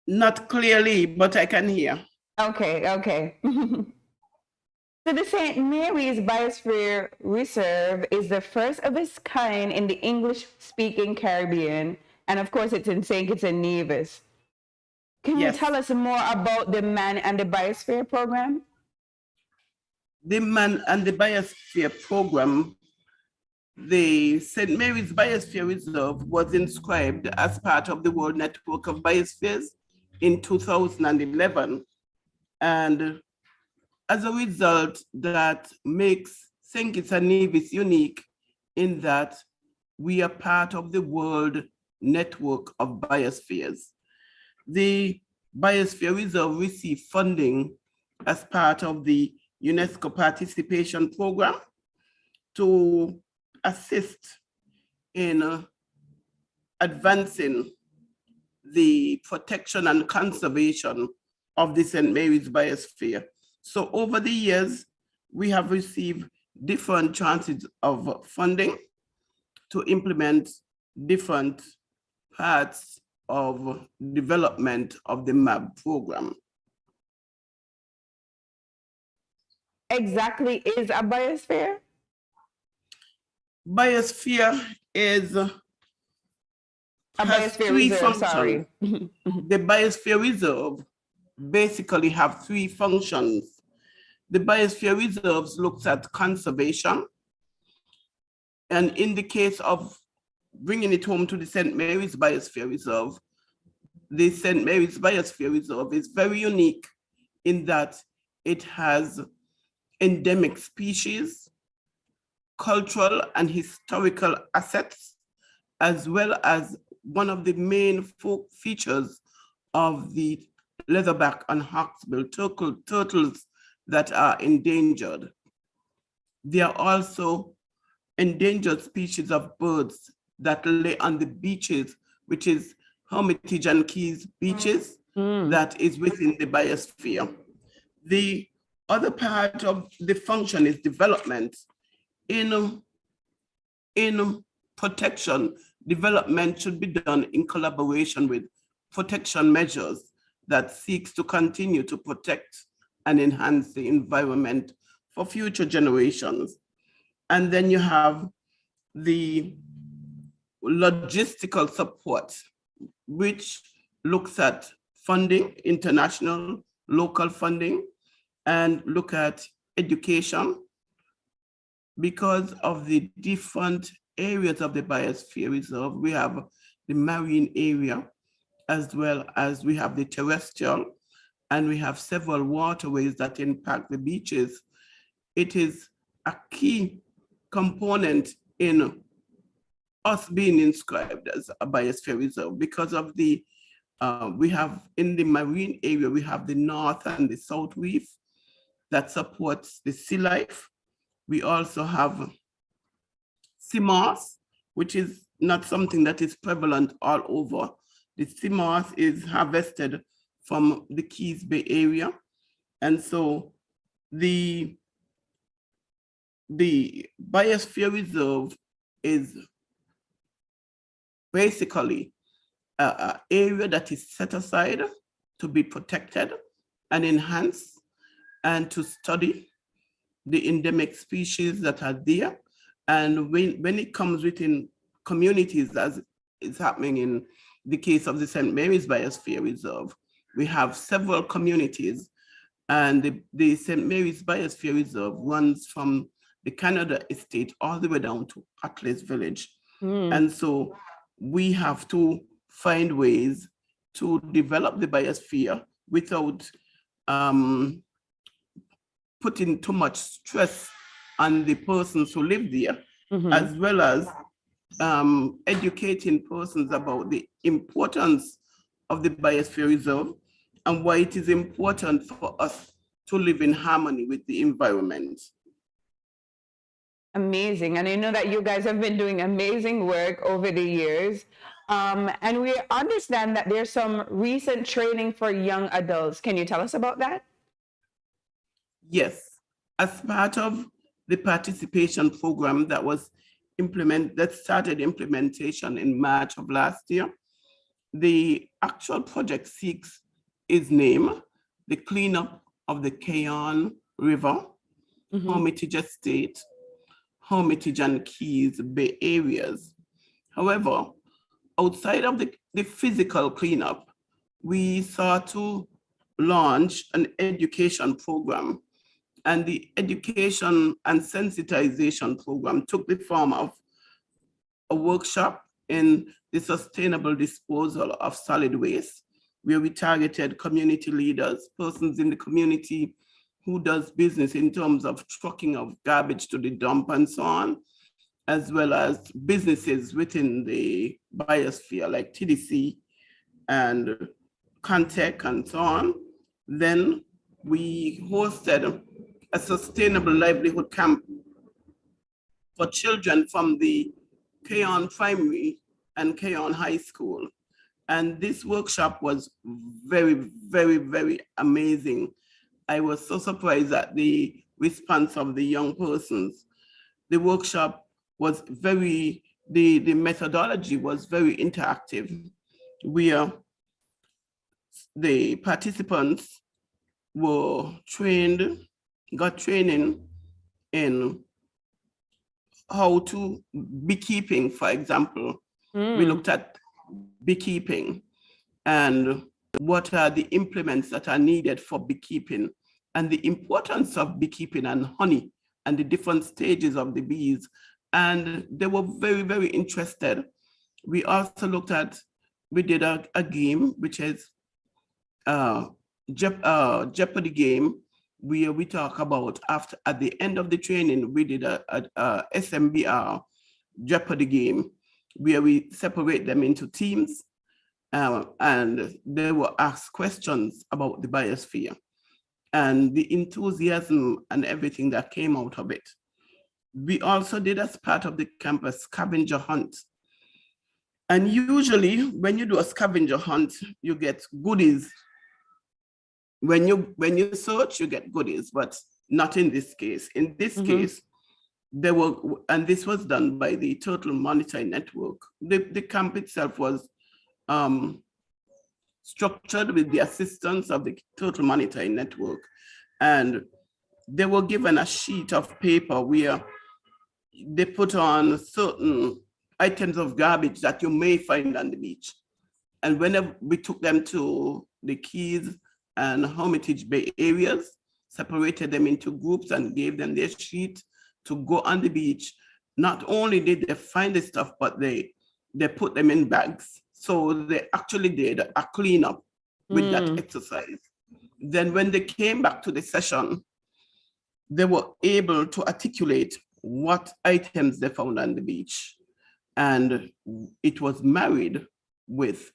Not clearly, but I can hear. Okay. So the St. Mary's Biosphere Reserve is the first of its kind in the English-speaking Caribbean, and of course it's in St. Kitts and Nevis. Can you tell us more about the Man and the Biosphere Program? The Man and the Biosphere Program, the St. Mary's Biosphere Reserve was inscribed as part of the World Network of Biospheres in 2011. And as a result, that makes St. Kitts and Nevis unique in that we are part of the World Network of Biospheres. The Biosphere Reserve received funding as part of the UNESCO Participation Program to assist in advancing the protection and conservation of the St. Mary's Biosphere. So over the years, we have received different tranches of funding to implement different parts of development of the MAB program. Exactly is a biosphere? Biosphere is a biosphere three reserve, functions. sorry. The Biosphere Reserve basically have three functions. The Biosphere Reserves looks at conservation. And in the case of bringing it home to the St. Mary's Biosphere Reserve, the St. Mary's Biosphere Reserve is very unique in that it has endemic species, cultural and historical assets, as well as one of the main features of the leatherback and hawksbill turtles that are endangered. There are also endangered species of birds that lay on the beaches, which is Hermitage and Keys beaches, that is within the biosphere. The other part of the function is development. In protection, development should be done in collaboration with protection measures that seeks to continue to protect and enhance the environment for future generations. And then you have the logistical support, which looks at funding, international, local funding, and look at education. Because of the different areas of the Biosphere Reserve, we have the marine area, as well as we have the terrestrial, and we have several waterways that impact the beaches. It is a key component in us being inscribed as a Biosphere Reserve because of the, we have in the marine area, we have the North and the South Reef that supports the sea life. We also have sea moss, which is not something that is prevalent all over. The sea moss is harvested from the Keys Bay area. And so the Biosphere Reserve is basically an area that is set aside to be protected and enhanced and to study the endemic species that are there. And when it comes within communities, as is happening in the case of the St. Mary's Biosphere Reserve, we have several communities, and the St. Mary's Biosphere Reserve runs from the Canada Estate all the way down to Atlas Village. And so we have to find ways to develop the biosphere without putting too much stress on the persons who live there, as well as educating persons about the importance of the Biosphere Reserve and why it is important for us to live in harmony with the environment. Amazing. And I know that you guys have been doing amazing work over the years. And we understand that there's some recent training for young adults. Can you tell us about that? Yes. As part of the participation program that started implementation in March of last year, the actual project seeks its name, the cleanup of the Keyon River, Hermitage Estate, Hermitage and Keys Bay areas. However, outside of the physical cleanup, we sought to launch an education program. And the education and sensitization program took the form of a workshop in the sustainable disposal of solid waste, where we targeted community leaders, persons in the community who does business in terms of trucking of garbage to the dump and so on, as well as businesses within the biosphere like TDC and Contec and so on. Then we hosted a sustainable livelihood camp for children from the Keyon Primary and Keyon High School. And this workshop was very, very, very amazing. I was so surprised at the response of the young persons. The workshop was the methodology was very interactive, where the participants got training in how to beekeeping, for example. We looked at beekeeping and what are the implements that are needed for beekeeping and the importance of beekeeping and honey and the different stages of the bees. And they were very, very interested. We also we did a game, which is Jeopardy game, where we talk about at the end of the training, we did a SMBR Jeopardy game, where we separate them into teams, and they were asked questions about the biosphere and the enthusiasm and everything that came out of it. We also did, as part of the campus, scavenger hunt. And usually when you do a scavenger hunt, you get goodies. When you search, you get goodies, but not in this case. In this case, and this was done by the Turtle Monitoring Network. The camp itself was structured with the assistance of the Turtle Monitoring Network. And they were given a sheet of paper where they put on certain items of garbage that you may find on the beach. And whenever we took them to the Keys and Hermitage Bay areas, separated them into groups and gave them their sheet to go on the beach. Not only did they find the stuff, but they put them in bags. So they actually did a cleanup with that exercise. Then when they came back to the session, they were able to articulate what items they found on the beach. And it was married with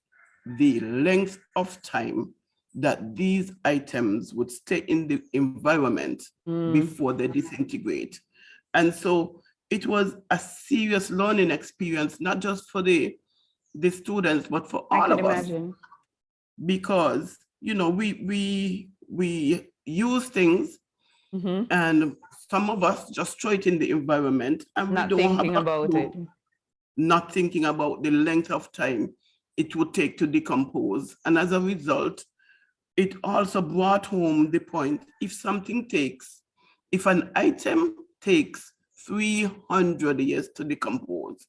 the length of time that these items would stay in the environment before they disintegrate. And so it was a serious learning experience, not just for the students, but for all of us. Because we use things, and some of us just throw it in the environment, and Not we don't thinking have a about clue, it. not thinking about the length of time it would take to decompose. And as a result, it also brought home the point, if an item takes 300 years to decompose,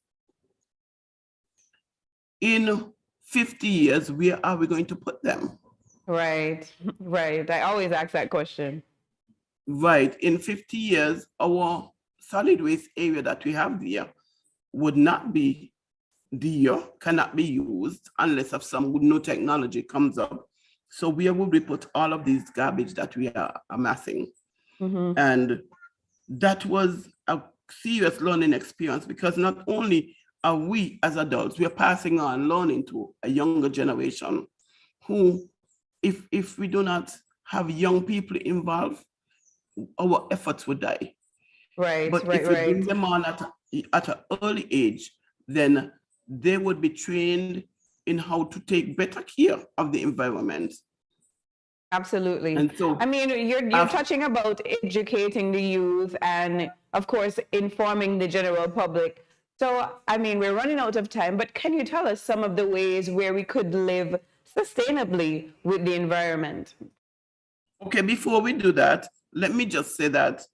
in 50 years, where are we going to put them? Right, right. I always ask that question. Right. In 50 years, our solid waste area that we have there would not be there, cannot be used unless of some new technology comes up. So where would we put all of these garbage that we are amassing? And that was a serious learning experience, because not only are we as adults, we are passing on learning to a younger generation who, if we do not have young people involved, our efforts would die. Right, but right, if we right. bring them on at an early age, then they would be trained in how to take better care of the environment. Absolutely. And so, I mean, you're touching about educating the youth and, of course, informing the general public. So, I mean, we're running out of time, but can you tell us some of the ways where we could live sustainably with the environment? Okay, before we do that, let me just say that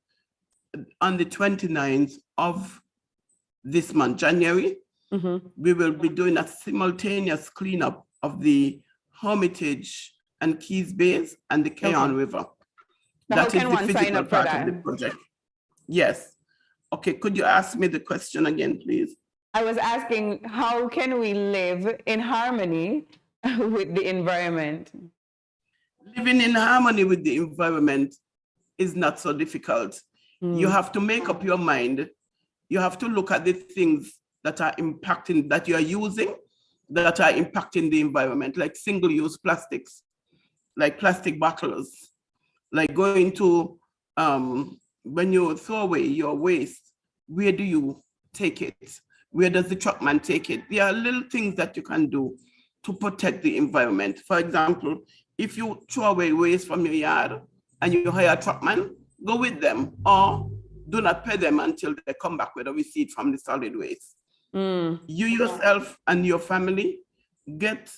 on the 29th of this month, January, we will be doing a simultaneous cleanup of the Hermitage and Keys Bays and the Keon River. How can one sign up for that? Of the project. Yes. Okay, could you ask me the question again, please? I was asking, how can we live in harmony with the environment? Living in harmony with the environment is not so difficult. You have to make up your mind. You have to look at the things that are impacting, that you are using, that are impacting the environment, like single-use plastics, like plastic bottles, like going to, when you throw away your waste, where do you take it? Where does the truckman take it? There are little things that you can do to protect the environment. For example, if you throw away waste from your yard and you hire a truckman, go with them, or do not pay them until they come back with a receipt from the solid waste. You yourself and your family get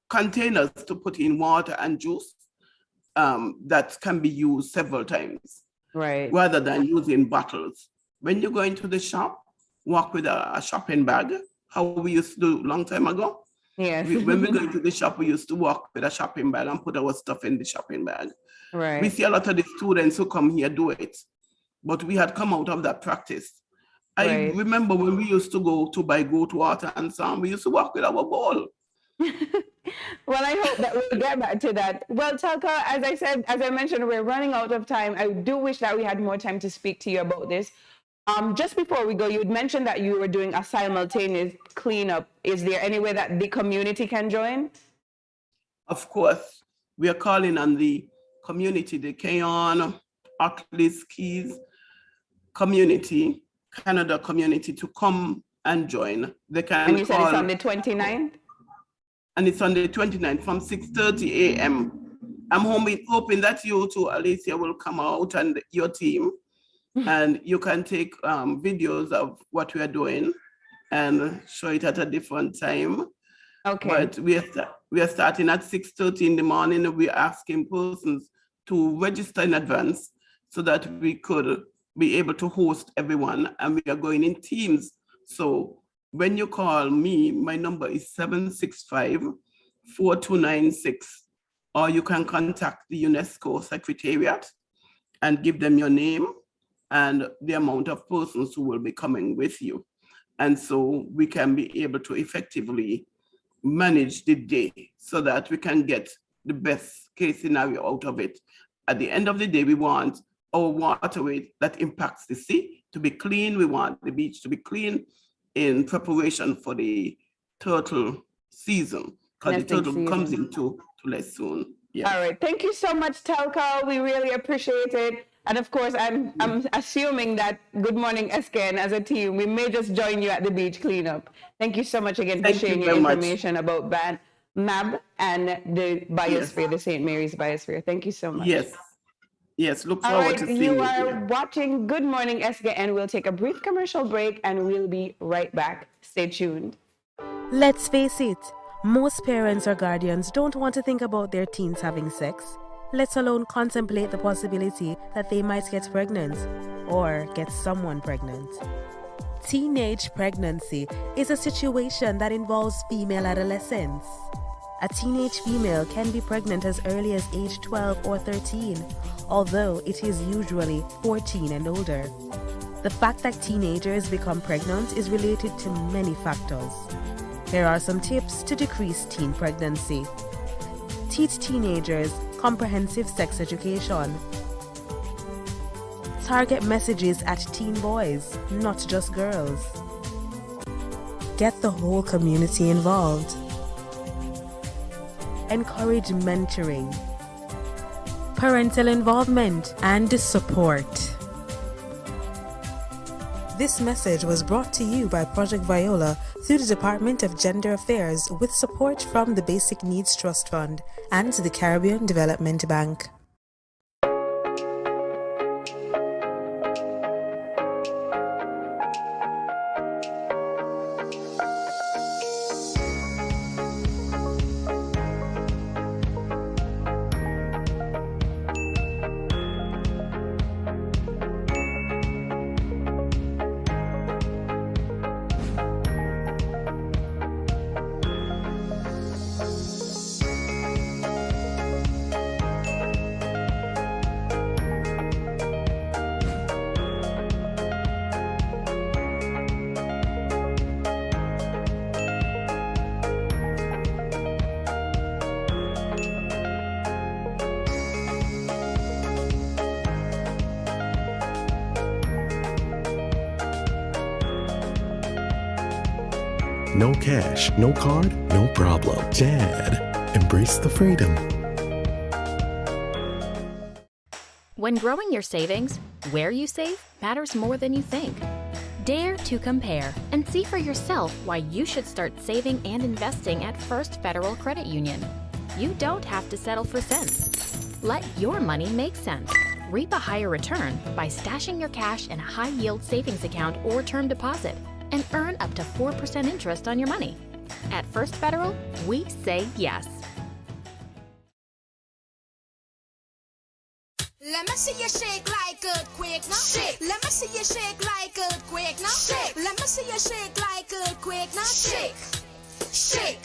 containers to put in water and juice that can be used several times, rather than using bottles. When you go into the shop, walk with a shopping bag, how we used to do a long time ago. Yes. When we go into the shop, we used to walk with a shopping bag and put our stuff in the shopping bag. Right. We see a lot of the students who come here do it, but we had come out of that practice. I remember when we used to go to buy goat water and some, we used to walk with our bowl. Well, I hope that we'll get back to that. Well, Talca, as I mentioned, we're running out of time. I do wish that we had more time to speak to you about this. Just before we go, you had mentioned that you were doing a simultaneous cleanup. Is there any way that the community can join? Of course. We are calling on the community, the Keon, Ockleys, Keys community, Canada community, to come and join. They can And you said it's on the 29th? And it's on the 29th from 6:30 a.m. I'm hoping that you too, Alicia, will come out and your team, and you can take videos of what we are doing and show it at a different time. Okay. But we are starting at 6:30 in the morning, and we're asking persons to register in advance so that we could be able to host everyone, and we are going in teams. So when you call me, my number is 765-4296, or you can contact the UNESCO Secretariat and give them your name and the amount of persons who will be coming with you. And so we can be able to effectively manage the day so that we can get the best case scenario out of it. At the end of the day, we want our waterway that impacts the sea to be clean. We want the beach to be clean in preparation for the turtle season, because the turtle comes into less soon. Yes. All right. Thank you so much, Talca. We really appreciate it. And of course, I'm assuming that Good Morning SKN as a team, we may just join you at the beach cleanup. Thank you so much again for sharing your information about MAB and the biosphere, the St. Mary's Biosphere. Thank you so much. Yes, look All forward right, to seeing you you are there. watching Good Morning SKN. We'll take a brief commercial break and we'll be right back. Stay tuned. Let's face it, most parents or guardians don't want to think about their teens having sex, let alone contemplate the possibility that they might get pregnant or get someone pregnant. Teenage pregnancy is a situation that involves female adolescents. A teenage female can be pregnant as early as age 12 or 13, although it is usually 14 and older. The fact that teenagers become pregnant is related to many factors. Here are some tips to decrease teen pregnancy. Teach teenagers comprehensive sex education. Target messages at teen boys, not just girls. Get the whole community involved. Encourage mentoring, parental involvement, and support. This message was brought to you by Project Viola through the Department of Gender Affairs with support from the Basic Needs Trust Fund and the Caribbean Development Bank. No cash, no card, no problem. JAD. Embrace the freedom. When growing your savings, where you save matters more than you think. Dare to compare and see for yourself why you should start saving and investing at First Federal Credit Union. You don't have to settle for cents. Let your money make sense. Reap a higher return by stashing your cash in a high-yield savings account or term deposit and earn up to 4% interest on your money. At First Federal, we say yes. Let me see you shake like earthquake now. Shake. Let me see you shake like earthquake now. Shake. Let me see you shake like earthquake now. Shake. Shake.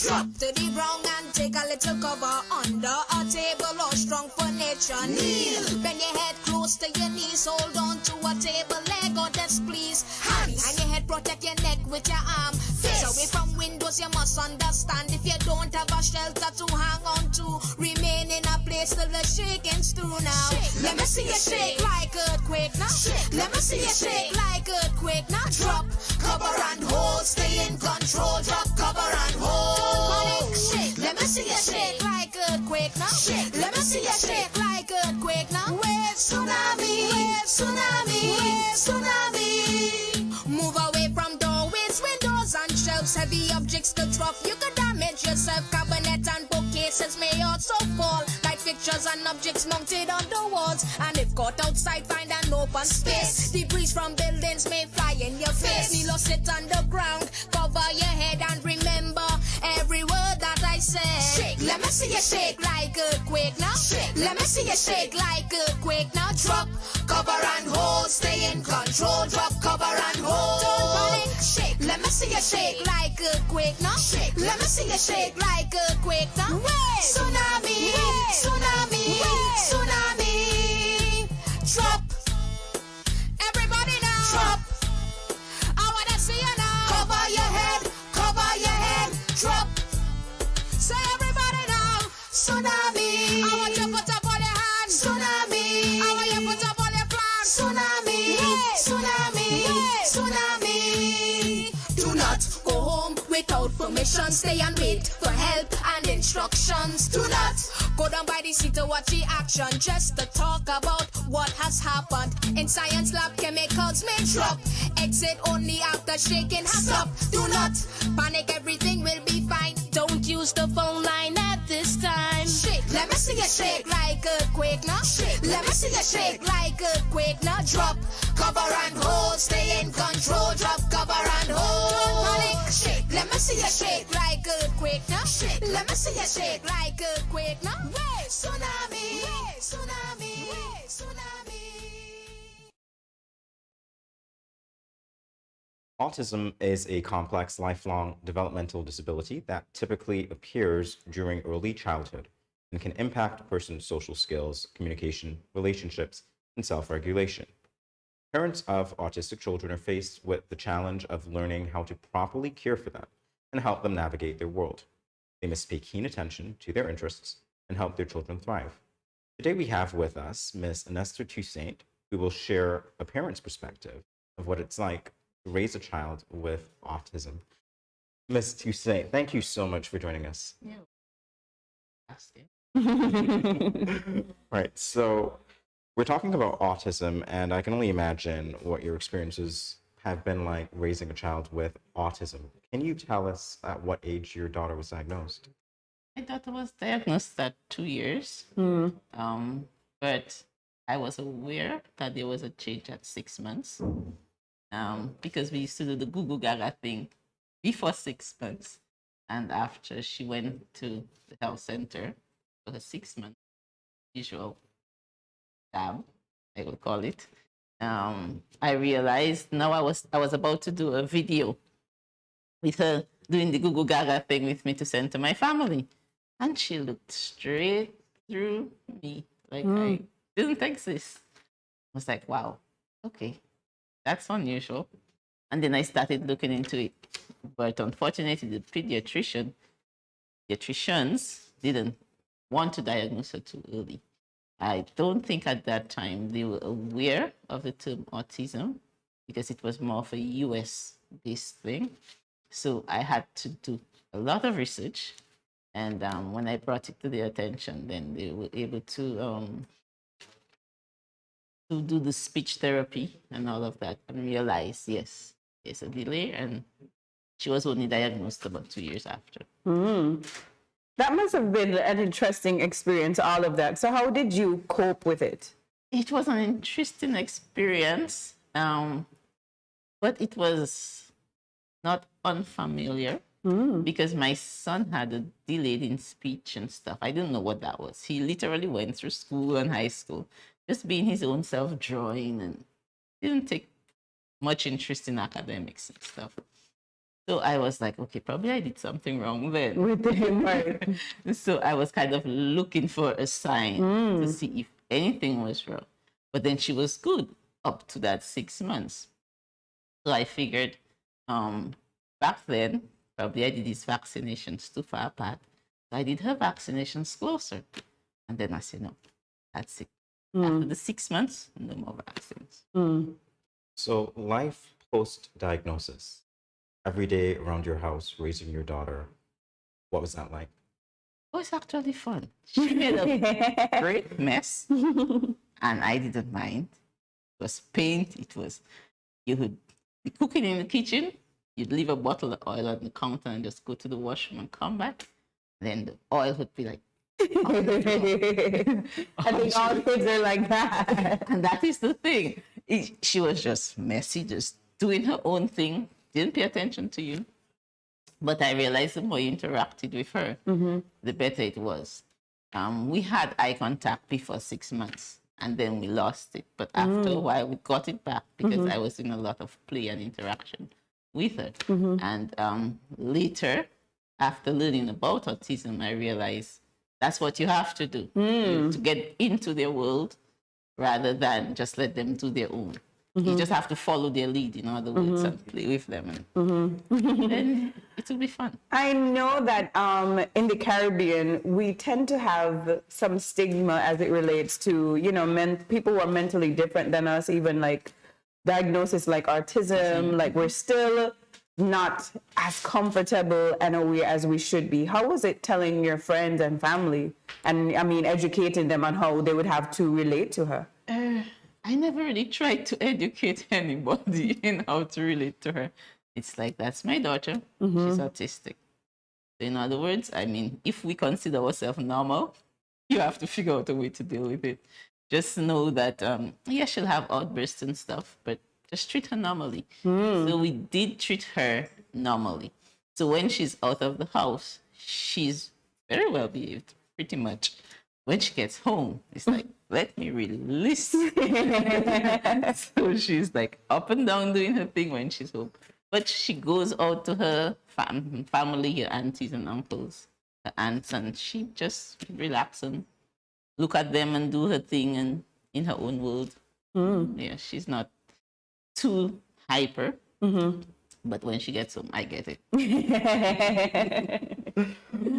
Drop to the ground and take a little cover under a table or strong furniture. Kneel. Bend your head close to your knees. Hold on to a table leg or desk, please. Hands behind your head, protect your neck with your arm. Face away from windows, you must understand. If you don't have a shelter to hang on to, remain in a place till the shaking's through now. Shake. Let me see you shake like earthquake now. Shake. Let me see you shake like earthquake now. Drop, cover and hold. Stay in control. Drop, cover and hold. Shake. Let me see you shake like earthquake now. Shake. Let me see you shake like earthquake now. Wave tsunami, wave tsunami, wave tsunami. Move away from doorways, windows and shelves. Heavy objects to drop. You could damage yourself. Cabinet and bookcases may also fall. Light fixtures and objects mounted on the walls. And if caught outside, find an open space. Debris from buildings may fly in your face. Kneel or sit on the ground. Cover your head and remember every word that I said. Shake. Let me see you shake like earthquake now. Shake. Let me see you shake like earthquake now. Drop, cover and hold. Stay in control. Drop, cover and hold. Don't panic. Shake. Let me see you shake like earthquake now. Shake. Let me see you shake like earthquake now. Wave. Tsunami. Wave. Tsunami. Wave. Tsunami. Drop. Everybody now. Drop. I wanna see you now. Cover your head. Cover your head. Drop. Say everybody now. Tsunami. I want you to put up all your hands. Tsunami. I want you to put up all your flags. Tsunami. Yeah. Tsunami. Yeah. Tsunami. Do not go home without permission. Stay and wait for help and instructions. Do not go down by the seat to watch the action. Just to talk about what has happened. In science lab, chemicals may drop. Exit only after shaking has stopped. Do not panic, everything will be fine. Don't use the phone line at this time. Shake, let me see you shake like earthquake now. Shake, let me see you shake like earthquake now. Drop, cover and hold, stay in control. Drop, cover and hold. Good morning. Shake, let me see you shake like earthquake now. Shake, let me see you shake like earthquake now. Way, tsunami, way, tsunami, way, tsunami. Autism is a complex, lifelong developmental disability that typically appears during early childhood and can impact a person's social skills, communication, relationships, and self-regulation. Parents of autistic children are faced with the challenge of learning how to properly care for them and help them navigate their world. They must pay keen attention to their interests and help their children thrive. Today we have with us Ms. Nestor Toussaint, who will share a parent's perspective of what it's like to raise a child with autism. Ms. Toussaint, thank you so much for joining us. Right, so we're talking about autism, and I can only imagine what your experiences have been like raising a child with autism. Can you tell us at what age your daughter was diagnosed? My daughter was diagnosed at 2 years, but I was aware that there was a change at 6 months because we used to do the Goo Goo Gaga thing before 6 months. And after she went to the health center for the 6 months, usual lab, I will call it, I realized now I was about to do a video with her doing the Goo Goo Gaga thing with me to send to my family. And she looked straight through me like I didn't exist. I was like, wow, okay, that's unusual. And then I started looking into it. But unfortunately, the pediatricians didn't want to diagnose her too early. I don't think at that time they were aware of the term autism because it was more of a US-based thing. So I had to do a lot of research. And when I brought it to their attention, then they were able to do the speech therapy and all of that and realize, yes, there's a delay. And she was only diagnosed about 2 years after. That must have been an interesting experience, all of that. So how did you cope with it? It was an interesting experience, but it was not unfamiliar because my son had a delayed in speech and stuff. I didn't know what that was. He literally went through school and high school, just being his own self, drawing, and didn't take much interest in academics and stuff. So I was like, okay, probably I did something wrong then. With him, right? So I was kind of looking for a sign to see if anything was wrong. But then she was good up to that 6 months. So I figured back then, probably I did these vaccinations too far apart. So I did her vaccinations closer. And then I said, no, that's it. After the 6 months, no more vaccines. So life post-diagnosis, every day around your house, raising your daughter, what was that like? Oh, it's actually fun. She made a great mess, and I didn't mind. It was paint. It was, you would be cooking in the kitchen, you'd leave a bottle of oil on the counter and just go to the washroom and come back. Then the oil would be like, I think all kids are like that. And that is the thing. She was just messy, just doing her own thing, didn't pay attention to you. But I realized the more you interacted with her, the better it was. We had eye contact before 6 months, and then we lost it. But after a while, we got it back because I was in a lot of play and interaction with her. And later, after learning about autism, I realized that's what you have to do, to get into their world rather than just let them do their own. You just have to follow their lead, in other words, and play with them. And then it will be fun. I know that in the Caribbean, we tend to have some stigma as it relates to, you know, people who are mentally different than us, even like diagnosis like autism, like we're still not as comfortable and aware as we should be. How was it telling your friends and family and, I mean, educating them on how they would have to relate to her? I never really tried to educate anybody in how to relate to her. It's like, that's my daughter. She's autistic. So in other words, I mean, if we consider ourselves normal, you have to figure out a way to deal with it. Just know that, yeah, she'll have outbursts and stuff, but just treat her normally. So we did treat her normally. So when she's out of the house, she's very well behaved, pretty much. When she gets home, it's like, let me release. So she's like up and down doing her thing when she's home. But she goes out to her family, her aunties and uncles, her aunts, and she just relax and look at them and do her thing and in her own world. Yeah, she's not too hyper. But when she gets home, I get it.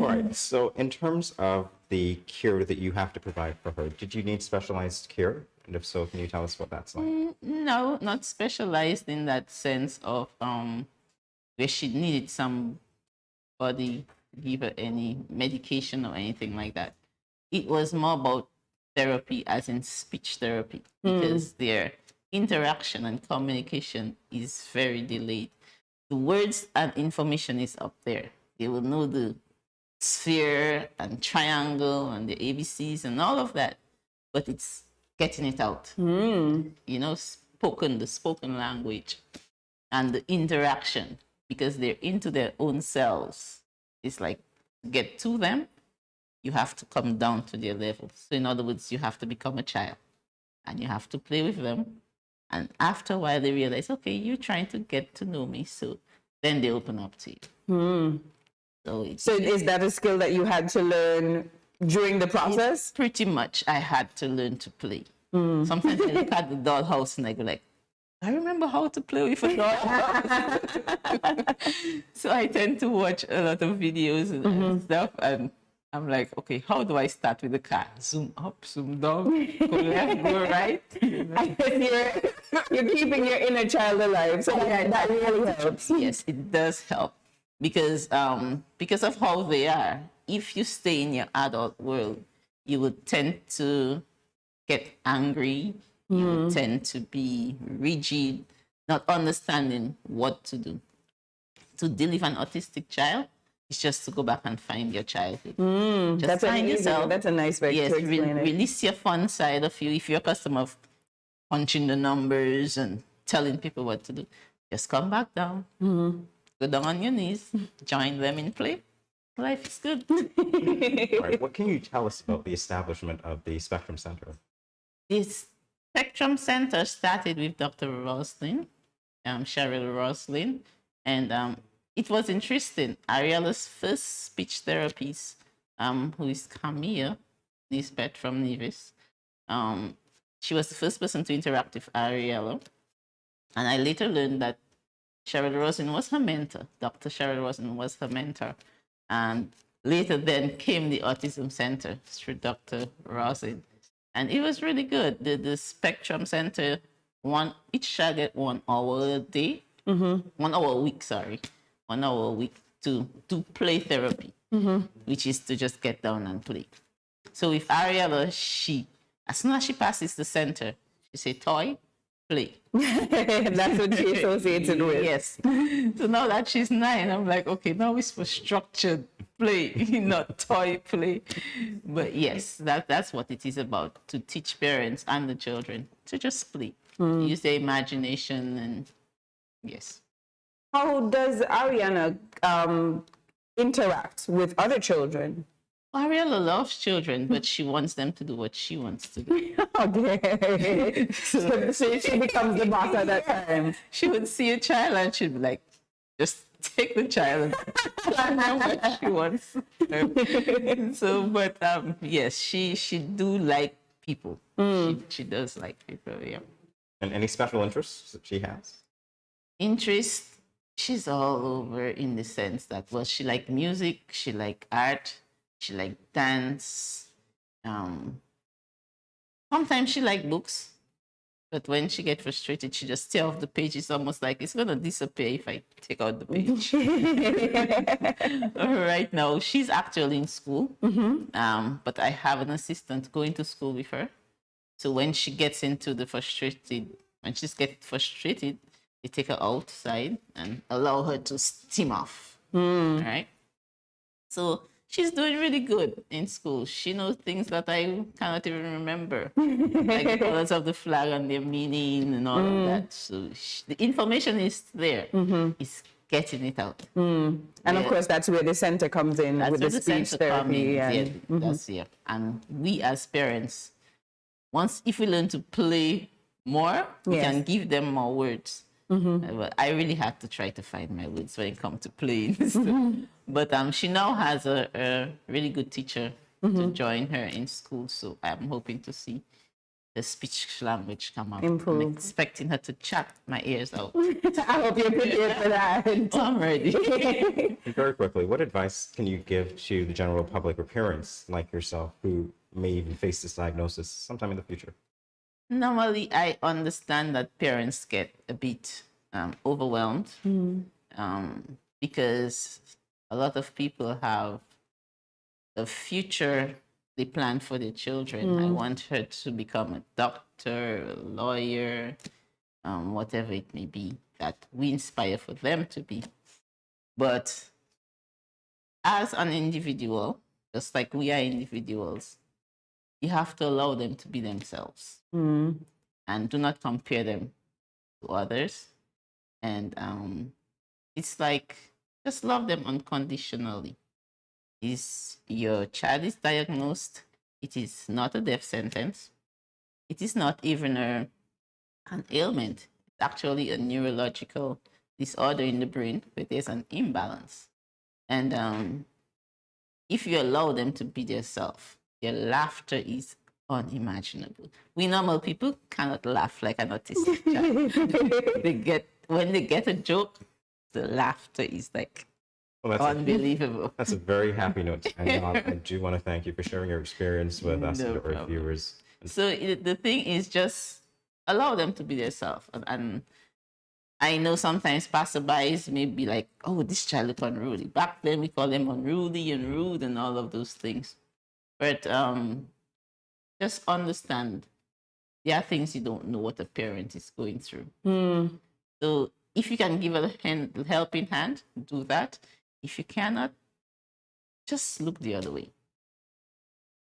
All right. So in terms of the care that you have to provide for her, did you need specialized care? And if so, can you tell us what that's like? No, not specialized in that sense of where she needed somebody to give her any medication or anything like that. It was more about therapy, as in speech therapy, because their interaction and communication is very delayed. The words and information is up there. They will know the sphere and triangle and the ABCs and all of that, but it's getting it out. You know, the spoken language and the interaction, because they're into their own selves. It's like, to get to them, you have to come down to their level. So in other words, you have to become a child and you have to play with them. And after a while, they realize, okay, you're trying to get to know me. So then they open up to you. So is that a skill that you had to learn during the process? Pretty much. I had to learn to play. Sometimes I look at the dollhouse and I go like, I remember how to play with a dollhouse. So I tend to watch a lot of videos and stuff. And I'm like, okay, how do I start with the car? Zoom up, zoom down, go left, go right. I guess you're keeping your inner child alive, so that really helps. Yes, it does help because of how they are. If you stay in your adult world, you would tend to get angry. You would tend to be rigid, not understanding what to do. To deal with an autistic child, it's just to go back and find your childhood. Just find yourself. That's a nice way to explain it. Release your fun side of you. If you're accustomed of punching the numbers and telling people what to do, just come back down. Go down on your knees. Join them in play. Life is good. All right. What can you tell us about the establishment of the Spectrum Center? This Spectrum Center started with Dr. Roslin, Cheryl Roslin, and it was interesting. Ariela's first speech therapist, who is Camille Nisbet from Nevis, she was the first person to interact with Ariela. And I later learned that Cheryl Roslin was her mentor. Dr. Cheryl Roslin was her mentor. And later then came the Autism Center through Dr. Roslin. And it was really good. The Spectrum Center, each child get 1 hour a day, 1 hour a week, sorry. 1 hour a week to do play therapy, which is to just get down and play. So with Ariella, as soon as she passes the center, she say, toy, play. That's what she associated with. Yes. So now that she's 9, I'm like, okay, now it's for structured play, not toy play. But yes, that's what it is about, to teach parents and the children to just play. Use their imagination and yes. How does Ariana interact with other children? Ariella loves children, but she wants them to do what she wants to do. Okay. So she becomes the boss at that time. She would see a child and she'd be like, just take the child and plan out what she wants. So, but yes, she do like people. She does like people, yeah. And any special interests that she has? Interest, she's all over in the sense that, well, she like music, she like art, she like dance. Sometimes she like books, but when she gets frustrated, she just tear off the page. It's almost like it's gonna disappear if I take out the page. Right now, she's actually in school, but I have an assistant going to school with her. So when she gets into the when she's getting frustrated, they take her outside and allow her to steam off. Right? So she's doing really good in school. She knows things that I cannot even remember, like the colors of the flag and their meaning and all of that. So the information is there. It's getting it out. And of course, that's where the center comes in with the speech therapy. And, That's here. And we as parents, if we learn to play more, we can give them more words. But I really had to try to find my words when it comes to playing. But she now has a really good teacher to join her in school. So I'm hoping to see the speech language come out. Improve. I'm expecting her to chat my ears out. I hope you're prepared for that. I'm ready. Very quickly, what advice can you give to the general public or parents like yourself who may even face this diagnosis sometime in the future? Normally, I understand that parents get a bit overwhelmed because a lot of people have a future they plan for their children. I want her to become a doctor, a lawyer, whatever it may be that we inspire for them to be. But as an individual, just like we are individuals, you have to allow them to be themselves and do not compare them to others. And it's like, just love them unconditionally. If your child is diagnosed, it is not a death sentence. It is not even an ailment. It's actually a neurological disorder in the brain where there's an imbalance. And if you allow them to be themselves, their laughter is unimaginable. We normal people cannot laugh like an autistic child. When they get a joke, the laughter is like unbelievable. That's a very happy note. And I do want to thank you for sharing your experience with us and our viewers. So the thing is just allow them to be themselves. And I know sometimes passerbys may be like, oh, this child look unruly. Back then we call them unruly and rude and all of those things. But just understand there are things you don't know what a parent is going through. So if you can give a helping hand, do that. If you cannot, just look the other way.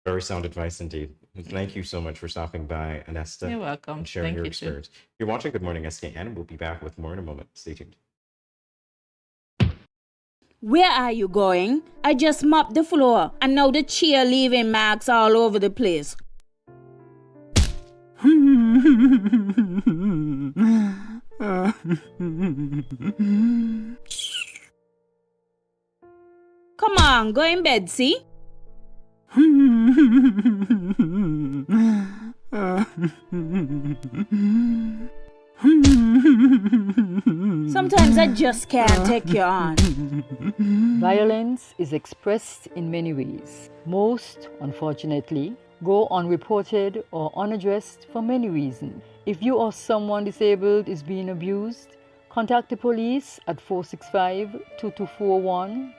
Very sound advice indeed. Thank you so much for stopping by, Anesta. You're welcome. And sharing Thank your you too. experience. You're watching Good Morning SKN. We'll be back with more in a moment. Stay tuned. Where are you going? I just mopped the floor and now the chair leaving marks all over the place. Come on, go in bed, see? Sometimes I just can't take you on. Violence is expressed in many ways. Most, unfortunately, go unreported or unaddressed for many reasons. If you or someone disabled is being abused, contact the police at 465-2241,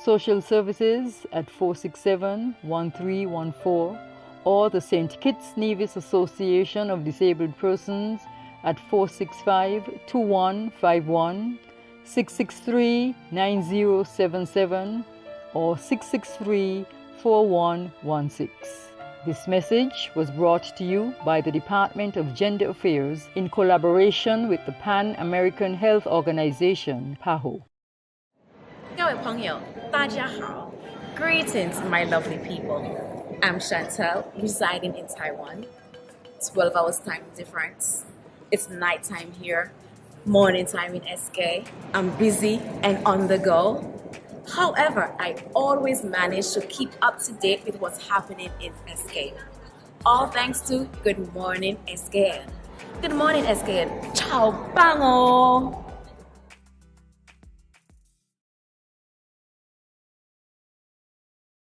social services at 467-1314, or the St. Kitts Nevis Association of Disabled Persons at 465-2151, 663-9077, or 663-4116. This message was brought to you by the Department of Gender Affairs in collaboration with the Pan American Health Organization, PAHO. 各位朋友，大家好. Greetings, my lovely people. I'm Chantel, residing in Taiwan. 12 hours time difference. It's nighttime here, morning time in SK. I'm busy and on the go. However, I always manage to keep up to date with what's happening in SK. All thanks to Good Morning SKN. Good morning SKN. Ciao, bango!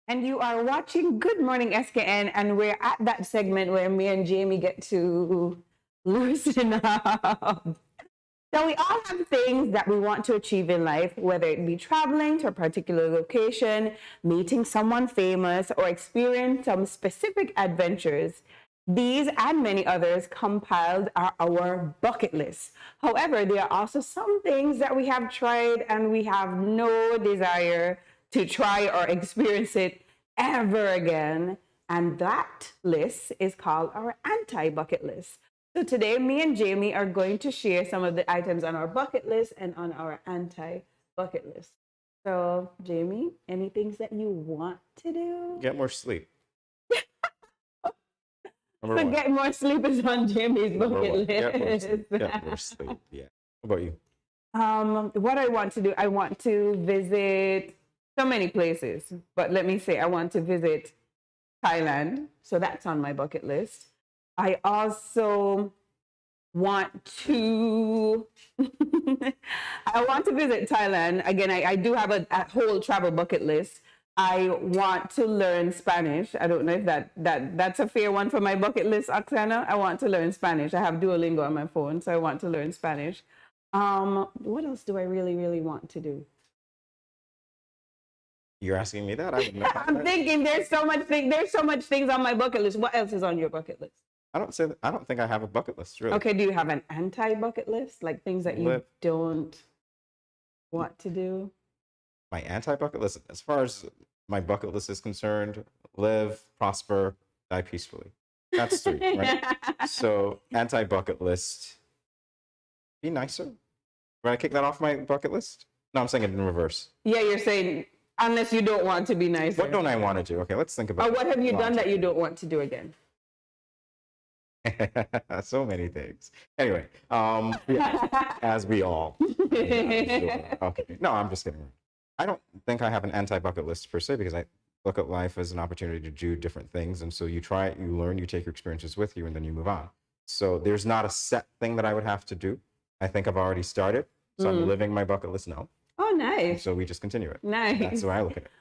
And you are watching Good Morning SKN, and we're at that segment where me and Jamie get to loosen up. So we all have things that we want to achieve in life, whether it be traveling to a particular location, meeting someone famous, or experience some specific adventures. These and many others compiled are our bucket list. However, there are also some things that we have tried and we have no desire to try or experience it ever again. And that list is called our anti-bucket list. So today, me and Jamie are going to share some of the items on our bucket list and on our anti-bucket list. So, Jamie, any things that you want to do? Get more sleep. So get more sleep is on Jamie's bucket list. Get more sleep. Yeah. What about you? What I want to do, I want to visit so many places, but let me say I want to visit Thailand. So that's on my bucket list. I also want to visit Thailand. Again, I do have a whole travel bucket list. I want to learn Spanish. I don't know if that's a fair one for my bucket list, Oksana. I want to learn Spanish. I have Duolingo on my phone, so I want to learn Spanish. What else do I really, really want to do? You're asking me that? I'm thinking there's so much things on my bucket list. What else is on your bucket list? I don't think I have a bucket list, really. Okay, do you have an anti-bucket list? Like things that you don't want to do? My anti-bucket list, as far as my bucket list is concerned, live, prosper, die peacefully. That's 3, right? So anti-bucket list, be nicer. Would I kick that off my bucket list? No, I'm saying it in reverse. Yeah, you're saying unless you don't want to be nicer. What don't I want to do? Okay, let's think about it. Or what have you done that you don't want to do again? So many things. Anyway, yeah, as we all. Yeah, sure. Okay. No, I'm just kidding. I don't think I have an anti-bucket list per se, because I look at life as an opportunity to do different things. And so you try it, you learn, you take your experiences with you, and then you move on. So there's not a set thing that I would have to do. I think I've already started. So I'm living my bucket list now. Oh, nice. And so we just continue it. Nice. That's the way I look at it.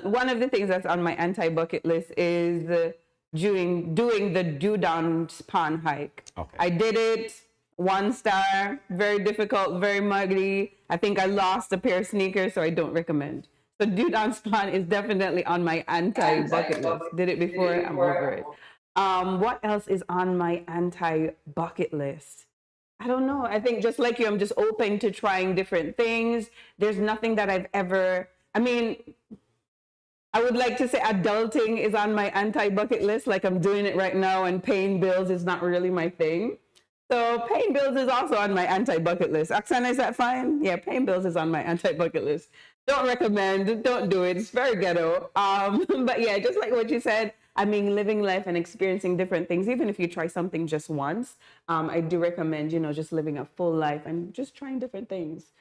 One of the things that's on my anti-bucket list is doing the Dudon Span hike. Okay. I did it, 1 star, very difficult, very muggy. I think I lost a pair of sneakers, so I don't recommend. So Dudon Span is definitely on my anti-bucket list. Did it before, I'm over it. What else is on my anti-bucket list? I don't know. I think just like you, I'm just open to trying different things. There's nothing that I've ever, I would like to say adulting is on my anti-bucket list, like I'm doing it right now, and paying bills is not really my thing. So paying bills is also on my anti-bucket list. Oksana, is that fine? Yeah, paying bills is on my anti-bucket list. Don't recommend, don't do it. It's very ghetto. But yeah, just like what you said, living life and experiencing different things, even if you try something just once, I do recommend, just living a full life and just trying different things.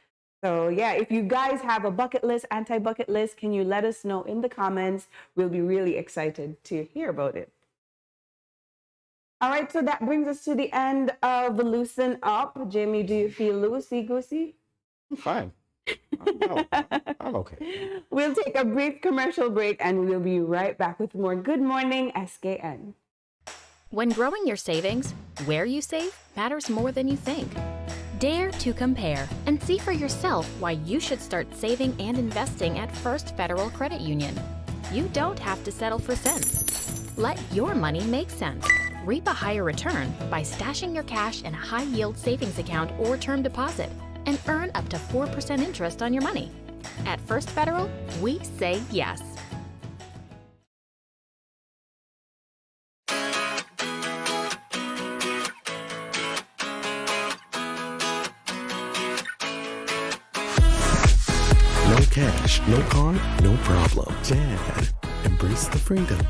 So yeah, if you guys have a bucket list, anti-bucket list, can you let us know in the comments? We'll be really excited to hear about it. All right, so that brings us to the end of Loosen Up. Jamie, do you feel loosey-goosey? I'm fine. I'm okay. We'll take a brief commercial break and we'll be right back with more Good Morning SKN. When growing your savings, where you save matters more than you think. Dare to compare and see for yourself why you should start saving and investing at First Federal Credit Union. You don't have to settle for cents. Let your money make sense. Reap a higher return by stashing your cash in a high-yield savings account or term deposit and earn up to 4% interest on your money. At First Federal, we say yes. No cash, no card, no problem. Dad, embrace the freedom.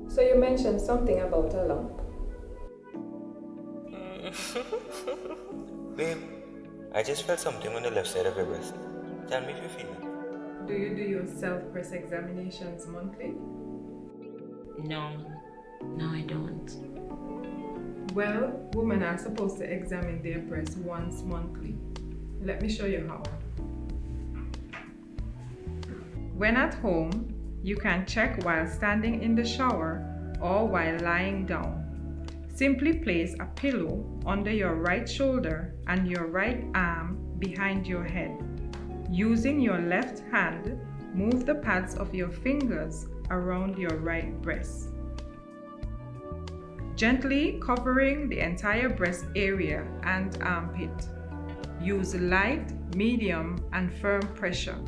So you mentioned something about a lump. Babe, I just felt something on the left side of your breast. Tell me if you feel it. Do you do your self-breast examinations monthly? No, I don't. Well, women are supposed to examine their breasts once monthly. Let me show you how. When at home, you can check while standing in the shower or while lying down. Simply place a pillow under your right shoulder and your right arm behind your head. Using your left hand, move the pads of your fingers around your right breast, gently covering the entire breast area and armpit. Use light, medium, and firm pressure.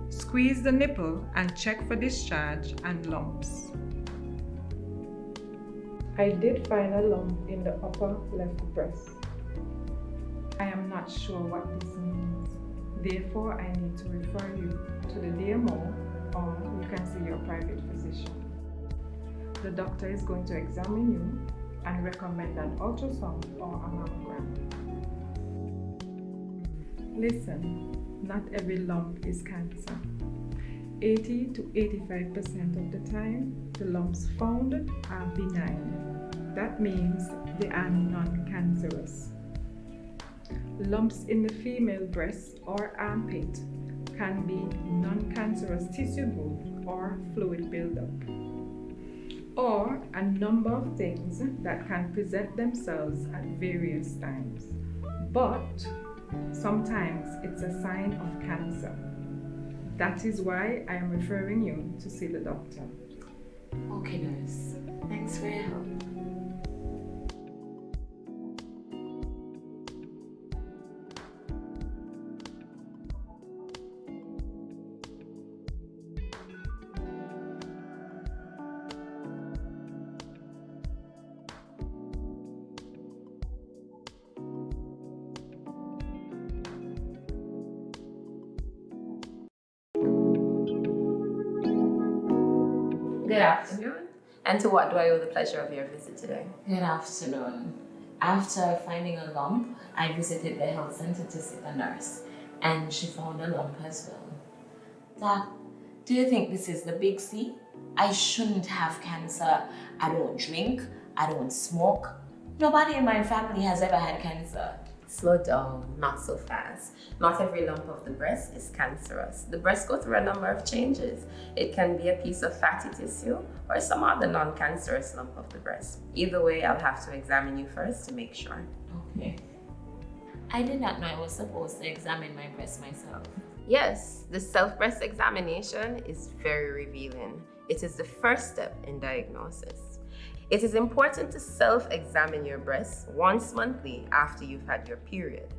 Squeeze the nipple and check for discharge and lumps. I did find a lump in the upper left breast. I am not sure what this means. Therefore, I need to refer you to the DMO, or you can see your private physician. The doctor is going to examine you and recommend an ultrasound or a mammogram. Listen, not every lump is cancer. 80 to 85% of the time, the lumps found are benign. That means they are non-cancerous. Lumps in the female breast or armpit can be non-cancerous tissue growth or fluid buildup, or a number of things that can present themselves at various times. But sometimes it's a sign of cancer. That is why I am referring you to see the doctor. Okay, nurse. Thanks for your help. Good afternoon. And to what do I owe the pleasure of your visit today? Good afternoon. After finding a lump, I visited the health center to see a nurse, and she found a lump as well. Doc, do you think this is the big C? I shouldn't have cancer. I don't drink. I don't smoke. Nobody in my family has ever had cancer. Slow down, not so fast. Not every lump of the breast is cancerous. The breast goes through a number of changes. It can be a piece of fatty tissue or some other non-cancerous lump of the breast. Either way, I'll have to examine you first to make sure. Okay. I did not know I was supposed to examine my breast myself. Yes, the self-breast examination is very revealing. It is the first step in diagnosis. It is important to self-examine your breasts once monthly after you've had your period.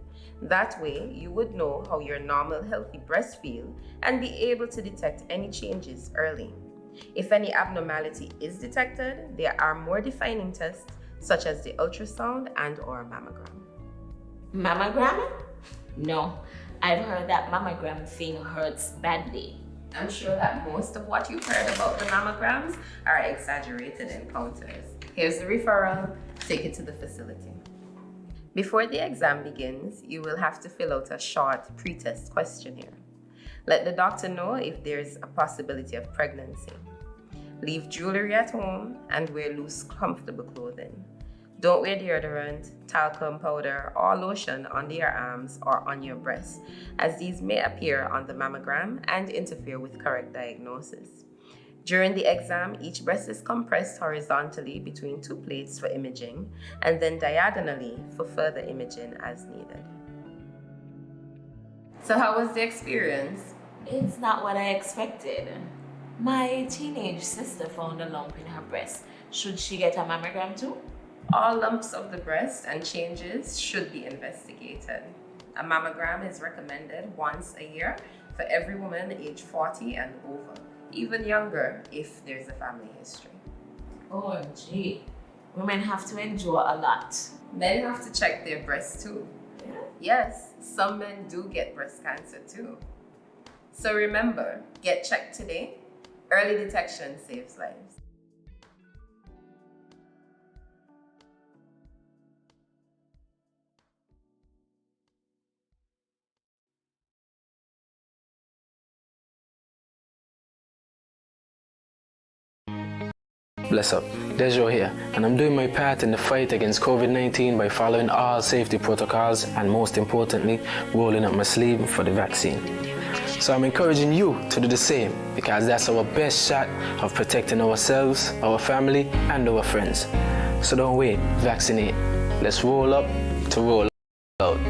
That way, you would know how your normal healthy breasts feel and be able to detect any changes early. If any abnormality is detected, there are more defining tests such as the ultrasound and/or mammogram. Mammogram? No, I've heard that mammogram thing hurts badly. I'm sure that most of what you've heard about the mammograms are exaggerated encounters. Here's the referral. Take it to the facility. Before the exam begins, you will have to fill out a short pre-test questionnaire. Let the doctor know if there's a possibility of pregnancy. Leave jewelry at home and wear loose, comfortable clothing. Don't wear deodorant, talcum powder, or lotion under your arms or on your breasts, as these may appear on the mammogram and interfere with correct diagnosis. During the exam, each breast is compressed horizontally between two plates for imaging, and then diagonally for further imaging as needed. So how was the experience? It's not what I expected. My teenage sister found a lump in her breast. Should she get a mammogram too? All lumps of the breast and changes should be investigated. A mammogram is recommended once a year for every woman aged 40 and over, even younger if there's a family history. Oh, gee. Women have to endure a lot. Men have to check their breasts too. Yes, some men do get breast cancer too. So remember, get checked today. Early detection saves lives. Bless up, Dejo here, and I'm doing my part in the fight against COVID-19 by following all safety protocols and most importantly, rolling up my sleeve for the vaccine. So I'm encouraging you to do the same because that's our best shot of protecting ourselves, our family, and our friends. So don't wait, vaccinate. Let's roll up to roll out.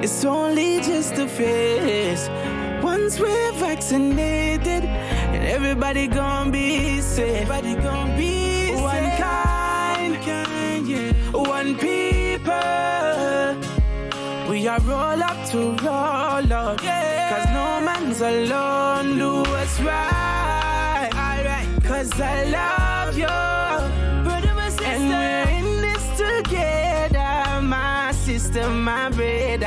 It's only just a phase. One once we're vaccinated, and everybody gonna be safe. Everybody gonna be safe. One kind, yeah. One people. We are roll up to roll up, yeah. Cause no man's alone, do what's right. Alright, cause I love you, brother, my sister. And we're in this together, my sister, my brother.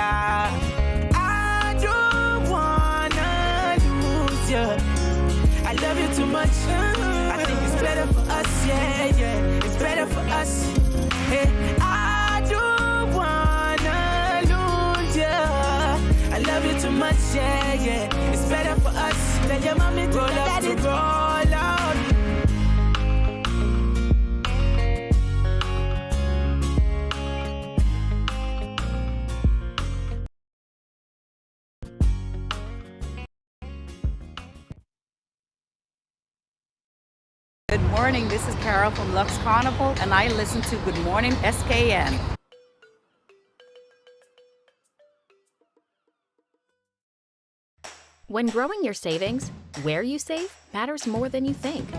I don't wanna lose you. I love you too much. I think it's better for us, yeah, yeah. It's better for us. Hey, I don't wanna lose you. I love you too much, yeah, yeah. It's better for us. Tell your mommy to roll up to roll out. Good morning, this is Carol from Lux Carnival, and I listen to Good Morning SKN. When growing your savings, where you save matters more than you think.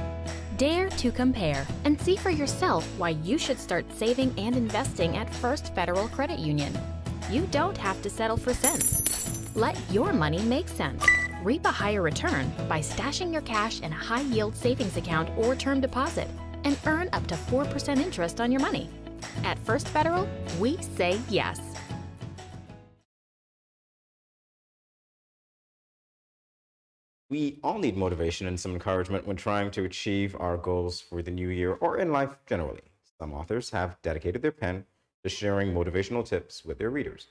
Dare to compare and see for yourself why you should start saving and investing at First Federal Credit Union. You don't have to settle for cents. Let your money make sense. Reap a higher return by stashing your cash in a high-yield savings account or term deposit and earn up to 4% interest on your money. At First Federal, we say yes. We all need motivation and some encouragement when trying to achieve our goals for the new year or in life generally. Some authors have dedicated their pen to sharing motivational tips with their readers.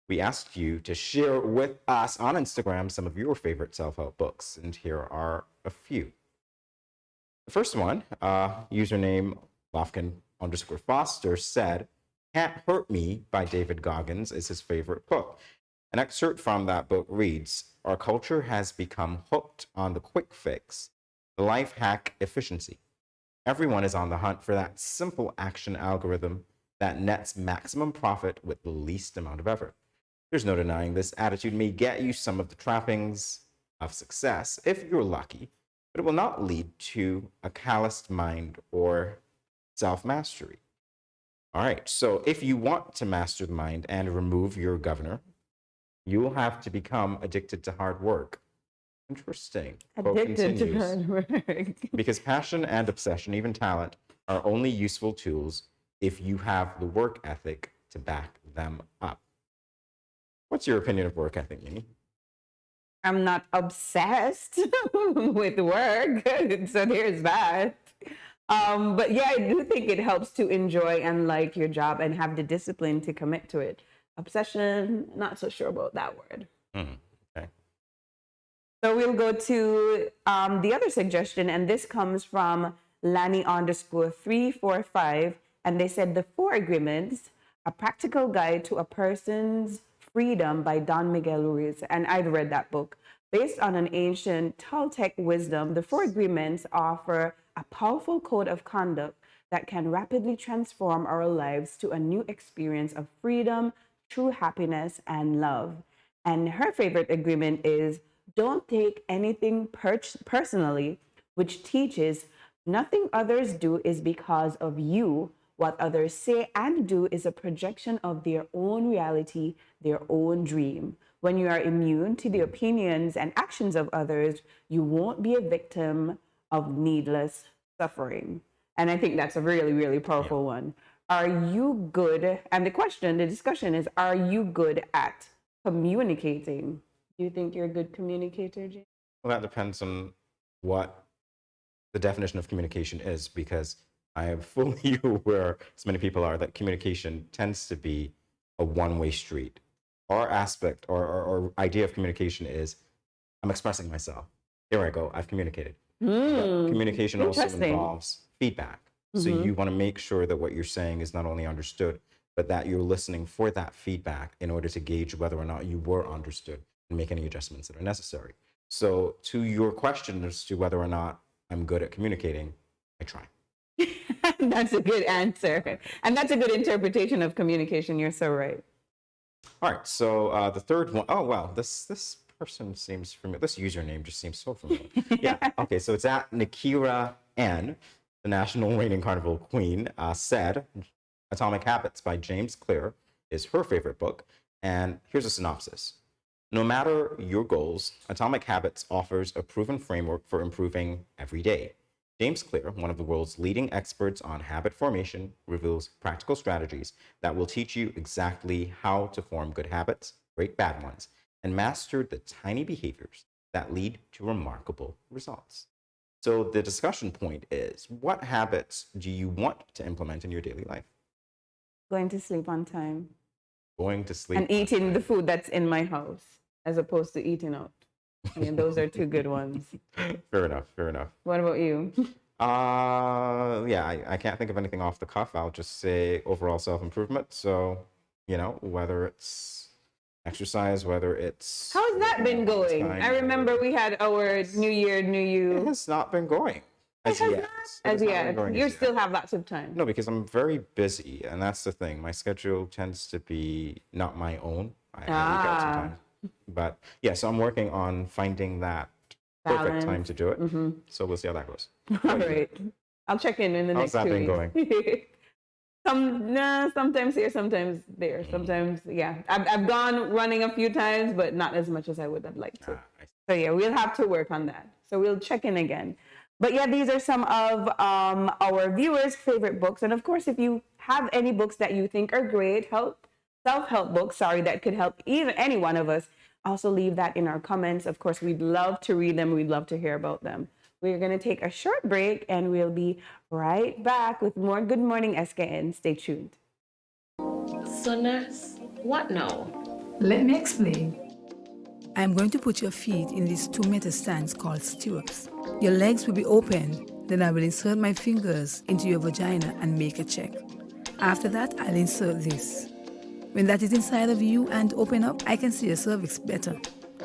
We asked you to share with us on Instagram some of your favorite self-help books, and here are a few. The first one, username Lofkin_Foster said, Can't Hurt Me by David Goggins is his favorite book. An excerpt from that book reads, Our culture has become hooked on the quick fix, the life hack efficiency. Everyone is on the hunt for that simple action algorithm that nets maximum profit with the least amount of effort. There's no denying this attitude may get you some of the trappings of success if you're lucky, but it will not lead to a calloused mind or self-mastery. All right, so if you want to master the mind and remove your governor, you will have to become addicted to hard work. Interesting. Quote Addicted to continues, hard work. Because passion and obsession, even talent, are only useful tools if you have the work ethic to back them up. What's your opinion of work ethic, Mimi? I'm not obsessed with work, so there's that. But yeah, I do think it helps to enjoy and like your job and have the discipline to commit to it. Obsession, not so sure about that word. Okay. So we'll go to the other suggestion, and this comes from Lani_345, and they said The 4 Agreements, A Practical Guide to a Person's Freedom by Don Miguel Ruiz. And I've read that book. Based on an ancient Toltec wisdom, the 4 Agreements offer a powerful code of conduct that can rapidly transform our lives to a new experience of freedom, true happiness, and love. And her favorite agreement is don't take anything personally, which teaches nothing others do is because of you. What others say and do is a projection of their own reality, their own dream. When you are immune to the opinions and actions of others, you won't be a victim of needless suffering. And I think that's a really, really powerful one. Are you good? And the discussion is, are you good at communicating? Do you think you're a good communicator, Jane? Well, that depends on what the definition of communication is, because I am fully aware, as many people are, that communication tends to be a one-way street. Our aspect or idea of communication is, I'm expressing myself. Here I go, I've communicated. But communication also involves feedback. So you want to make sure that what you're saying is not only understood, but that you're listening for that feedback in order to gauge whether or not you were understood and make any adjustments that are necessary. So to your question as to whether or not I'm good at communicating, I try. That's a good answer. And that's a good interpretation of communication. You're so right. All right, so the third one, oh wow, this person seems familiar. This username just seems so familiar. Yeah. Okay. So it's at Nikira N, the National Reigning Carnival Queen, said Atomic Habits by James Clear is her favorite book. And here's a synopsis. No matter your goals, Atomic Habits offers a proven framework for improving every day. James Clear, one of the world's leading experts on habit formation, reveals practical strategies that will teach you exactly how to form good habits, break bad ones, and master the tiny behaviors that lead to remarkable results. So the discussion point is, what habits do you want to implement in your daily life? Going to sleep on time. Going to sleep and eating the food that's in my house as opposed to eating out. I mean, those are two good ones. Fair enough. Fair enough. What about you? Yeah, I can't think of anything off the cuff. I'll just say overall self-improvement. So, whether it's exercise, whether it's... How's that been going? I remember we had our New Year, New You. It has not been going. As yet. As yet. You still have lots of time. No, because I'm very busy, and that's the thing. My schedule tends to be not my own. I leak out sometimes. But yeah, so I'm working on finding that perfect time to do it. Mm-hmm. So we'll see how that goes. All right. I'll check in the next 2 weeks. How's that been going? Sometimes here, sometimes there. Sometimes, yeah. I've gone running a few times, but not as much as I would have liked to. So yeah, we'll have to work on that. So we'll check in again. But yeah, these are some of our viewers' favorite books. And of course, if you have any books that you think are great, self-help books, that could help even any one of us, also leave that in our comments. Of course, we'd love to read them. We'd love to hear about them. We're going to take a short break and we'll be right back with more Good Morning SKN. Stay tuned. So nurse, what now? Let me explain. I'm going to put your feet in these 2 meter stands called stirrups. Your legs will be open. Then I will insert my fingers into your vagina and make a check. After that, I'll insert this. When that is inside of you and open up, I can see your cervix better.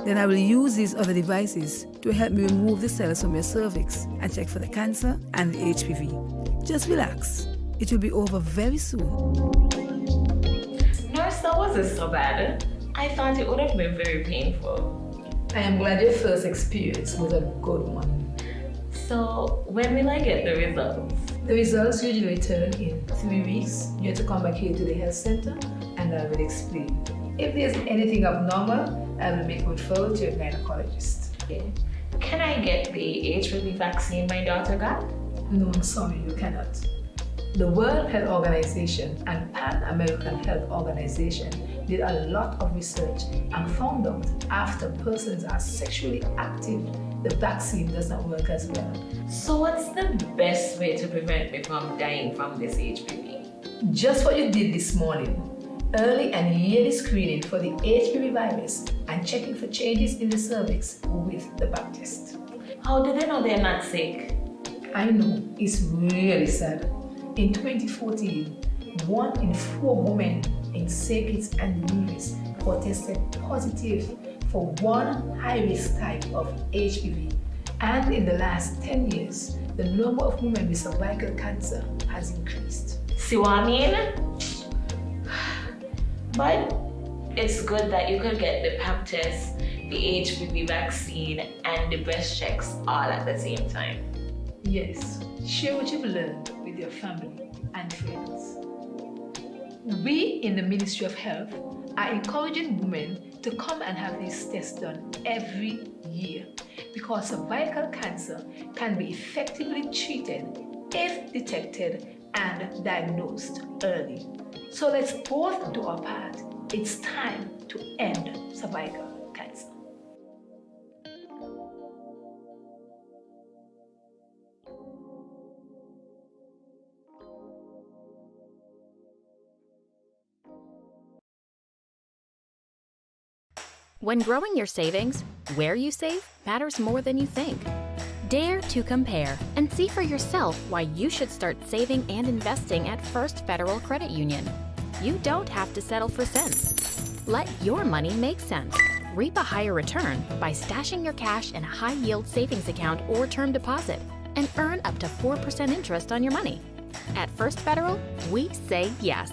Then I will use these other devices to help me remove the cells from your cervix and check for the cancer and the HPV. Just relax. It will be over very soon. Nurse, that wasn't so bad. I thought it would have been very painful. I am glad your first experience was a good one. So, when will I get the results? The results usually return in 3 weeks. You have to come back here to the health center and I will explain. If there's anything abnormal, I will make a referral to your gynecologist. Okay. Can I get the HPV vaccine my daughter got? No, I'm sorry, you cannot. The World Health Organization and Pan American Health Organization did a lot of research and found out after persons are sexually active, the vaccine does not work as well. So what's the best way to prevent me from dying from this HPV? Just what you did this morning. Early and yearly screening for the HPV virus and checking for changes in the cervix with the pap test. How do they know they're not sick? I know, it's really sad. In 2014, 1 in 4 women in St. Kitts and Nevis were tested positive for one high-risk type of HPV. And in the last 10 years, the number of women with cervical cancer has increased. See what I mean? But it's good that you could get the pap test, the HPV vaccine, and the breast checks all at the same time. Yes, share what you've learned with your family and friends. We in the Ministry of Health are encouraging women to come and have these tests done every year because cervical cancer can be effectively treated if detected and diagnosed early. So let's both do our part. It's time to end cervical cancer. When growing your savings, where you save matters more than you think. Dare to compare and see for yourself why you should start saving and investing at First Federal Credit Union. You don't have to settle for cents. Let your money make sense. Reap a higher return by stashing your cash in a high-yield savings account or term deposit and earn up to 4% interest on your money. At First Federal, we say yes.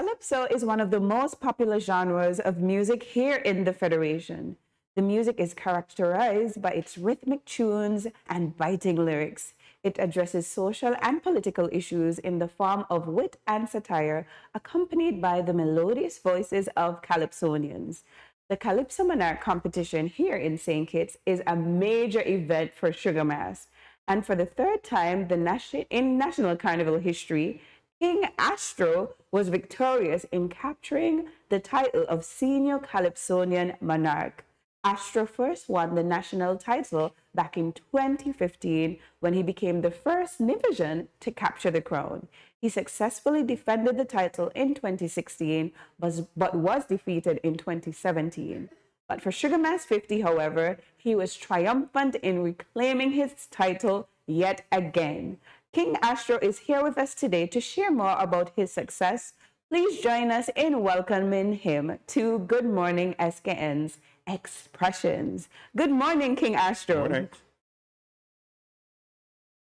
Calypso is one of the most popular genres of music here in the Federation. The music is characterized by its rhythmic tunes and biting lyrics. It addresses social and political issues in the form of wit and satire, accompanied by the melodious voices of Calypsonians. The Calypso Monarch competition here in St. Kitts is a major event for Sugar Mass. And for the third time in National Carnival history, King Astro was victorious in capturing the title of Senior Calypsonian Monarch. Astro first won the national title back in 2015 when he became the first Nivision to capture the crown. He successfully defended the title in 2016 but was defeated in 2017. But for Sugar Mass 50, however, he was triumphant in reclaiming his title yet again. King Astro is here with us today to share more about his success. Please join us in welcoming him to Good Morning SKN's Expressions. Good morning, King Astro. Morning.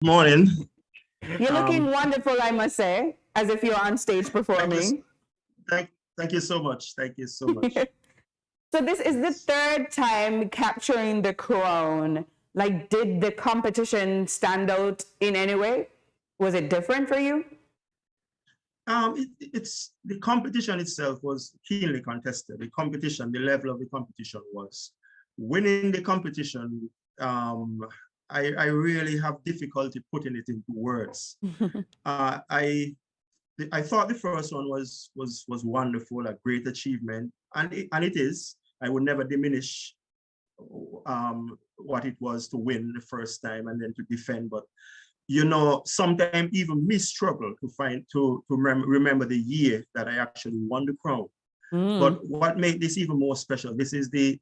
Morning. You're looking wonderful, I must say, as if you're on stage performing. Thank you so much. Thank you so much. So this is the third time capturing the crown. Like, did the competition stand out in any way? Was it different for you? It's the competition itself was keenly contested. The level of the competition was winning the competition. I really have difficulty putting it into words. I thought the first one was wonderful, a great achievement, and it is. I would never diminish what it was to win the first time and then to defend, but you know, sometimes even me struggle to remember the year that I actually won the crown. But what made this even more special, this is the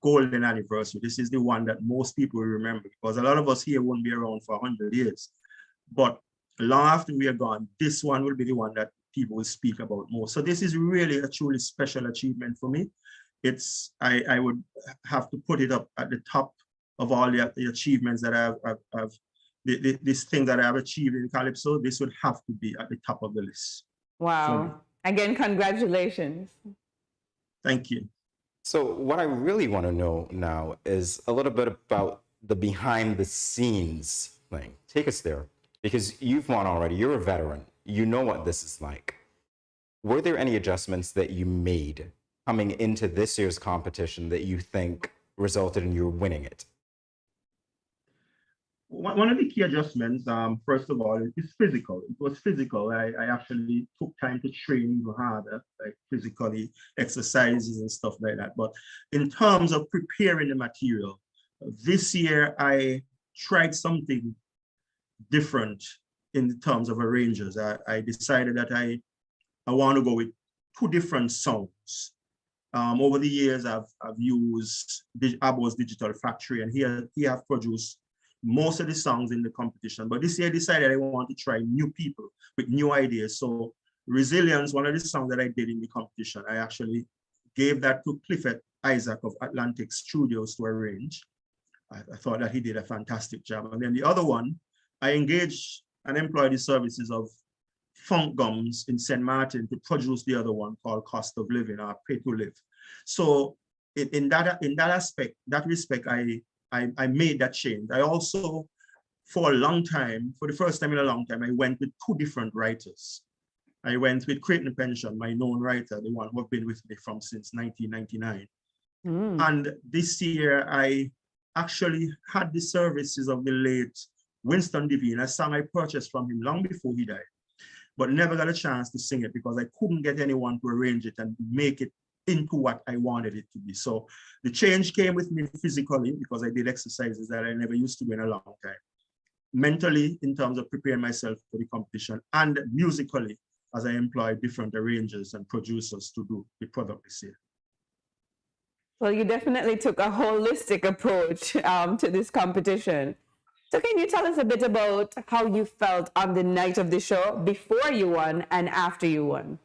golden anniversary. This is the one that most people will remember, because a lot of us here won't be around for 100 years. But long after we are gone, this one will be the one that people will speak about more. So this is really a truly special achievement for me. I would have to put it up at the top of all the achievements that I've this thing that I've achieved in Calypso. This would have to be at the top of the list. Wow. Again, congratulations. Thank you. So what I really want to know now is a little bit about the behind the scenes thing. Take us there, because you've won already. You're a veteran. You know what this is like. Were there any adjustments that you made coming into this year's competition that you think resulted in you winning it? One of the key adjustments, first of all, is physical. It was physical. I actually took time to train even harder, like physically, exercises and stuff like that. But in terms of preparing the material, this year I tried something different in terms of arrangers. I decided that I want to go with two different sounds. Over the years, I've used Abo's Digital Factory, and he have produced most of the songs in the competition. But this year I decided I want to try new people with new ideas. So Resilience, one of the songs that I did in the competition, I actually gave that to Clifford Isaac of Atlantic Studios to arrange. I thought that he did a fantastic job. And then the other one, I engaged and employed the services of Funk Gums in St. Martin to produce the other one called Cost of Living, or Pay to Live. So in that respect, I made that change. I also, for the first time in a long time, I went with two different writers. I went with Creighton Pension, my known writer, the one who has been with me since 1999. And this year, I actually had the services of the late Winston Devine, a song I purchased from him long before he died, but never got a chance to sing it because I couldn't get anyone to arrange it and make it into what I wanted it to be. So the change came with me physically because I did exercises that I never used to do in a long time. Mentally, in terms of preparing myself for the competition, and musically, as I employed different arrangers and producers to do the product this year. Well, you definitely took a holistic approach to this competition. So can you tell us a bit about how you felt on the night of the show, before you won and after you won?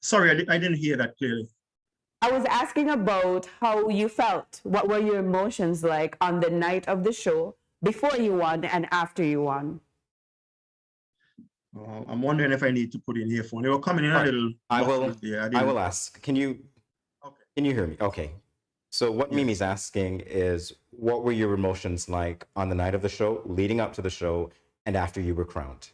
Sorry, I didn't hear that clearly. I was asking about how you felt. What were your emotions like on the night of the show, before you won and after you won? I'm wondering if I need to put in earphone. They were coming in a little. I will. Yeah, I will ask. Can you hear me? Okay. So what Mimi's asking is, what were your emotions like on the night of the show, leading up to the show, and after you were crowned?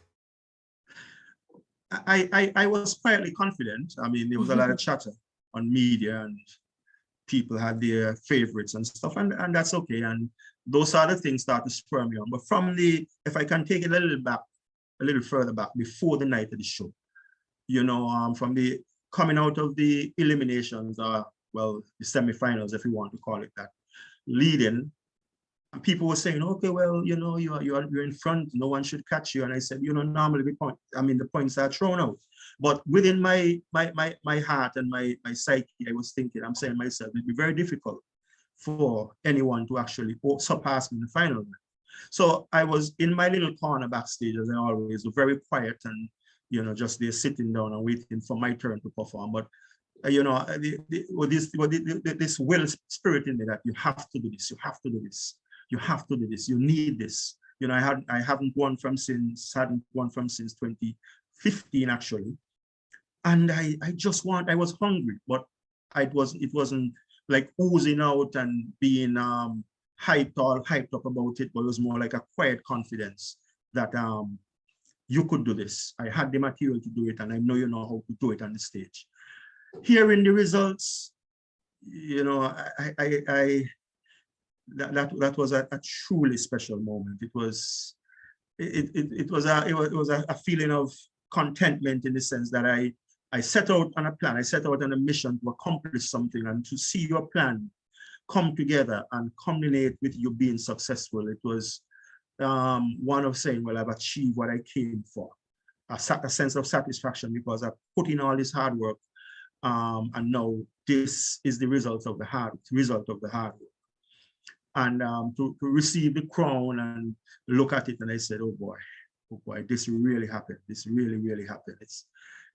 I was quietly confident. I mean, there was a lot of chatter on media, and people had their favorites and stuff, and that's okay. And those other things start to spur me on. But from the, if I can take it a little further back, before the night of the show, you know, from the coming out of the eliminations, well, the semifinals, if you want to call it that, leading, and people were saying, okay, well, you know, you're in front, no one should catch you. And I said, you know, normally the points are thrown out. But within my heart and my psyche, I was thinking, I'm saying to myself, it'd be very difficult for anyone to actually surpass me in the final. So I was in my little corner backstage, as I always, very quiet and, you know, just there sitting down and waiting for my turn to perform. But you know, this will spirit in me that you have to do this, you have to do this, you have to do this, you need this. You know, I hadn't won since 2015 actually, and I was hungry, but it wasn't like oozing out and being hyped up about it, but it was more like a quiet confidence that you could do this. I had the material to do it, and I know you know how to do it on the stage. Hearing the results, you know, that was a truly special moment. It was a feeling of contentment, in the sense that I set out on a plan, I set out on a mission to accomplish something, and to see your plan come together and culminate with you being successful. It was one of saying, well, I've achieved what I came for, a sense of satisfaction, because I put in all this hard work. And now this is the result of the hard work. And to receive the crown and look at it, and I said, oh boy, this really happened. This really happened.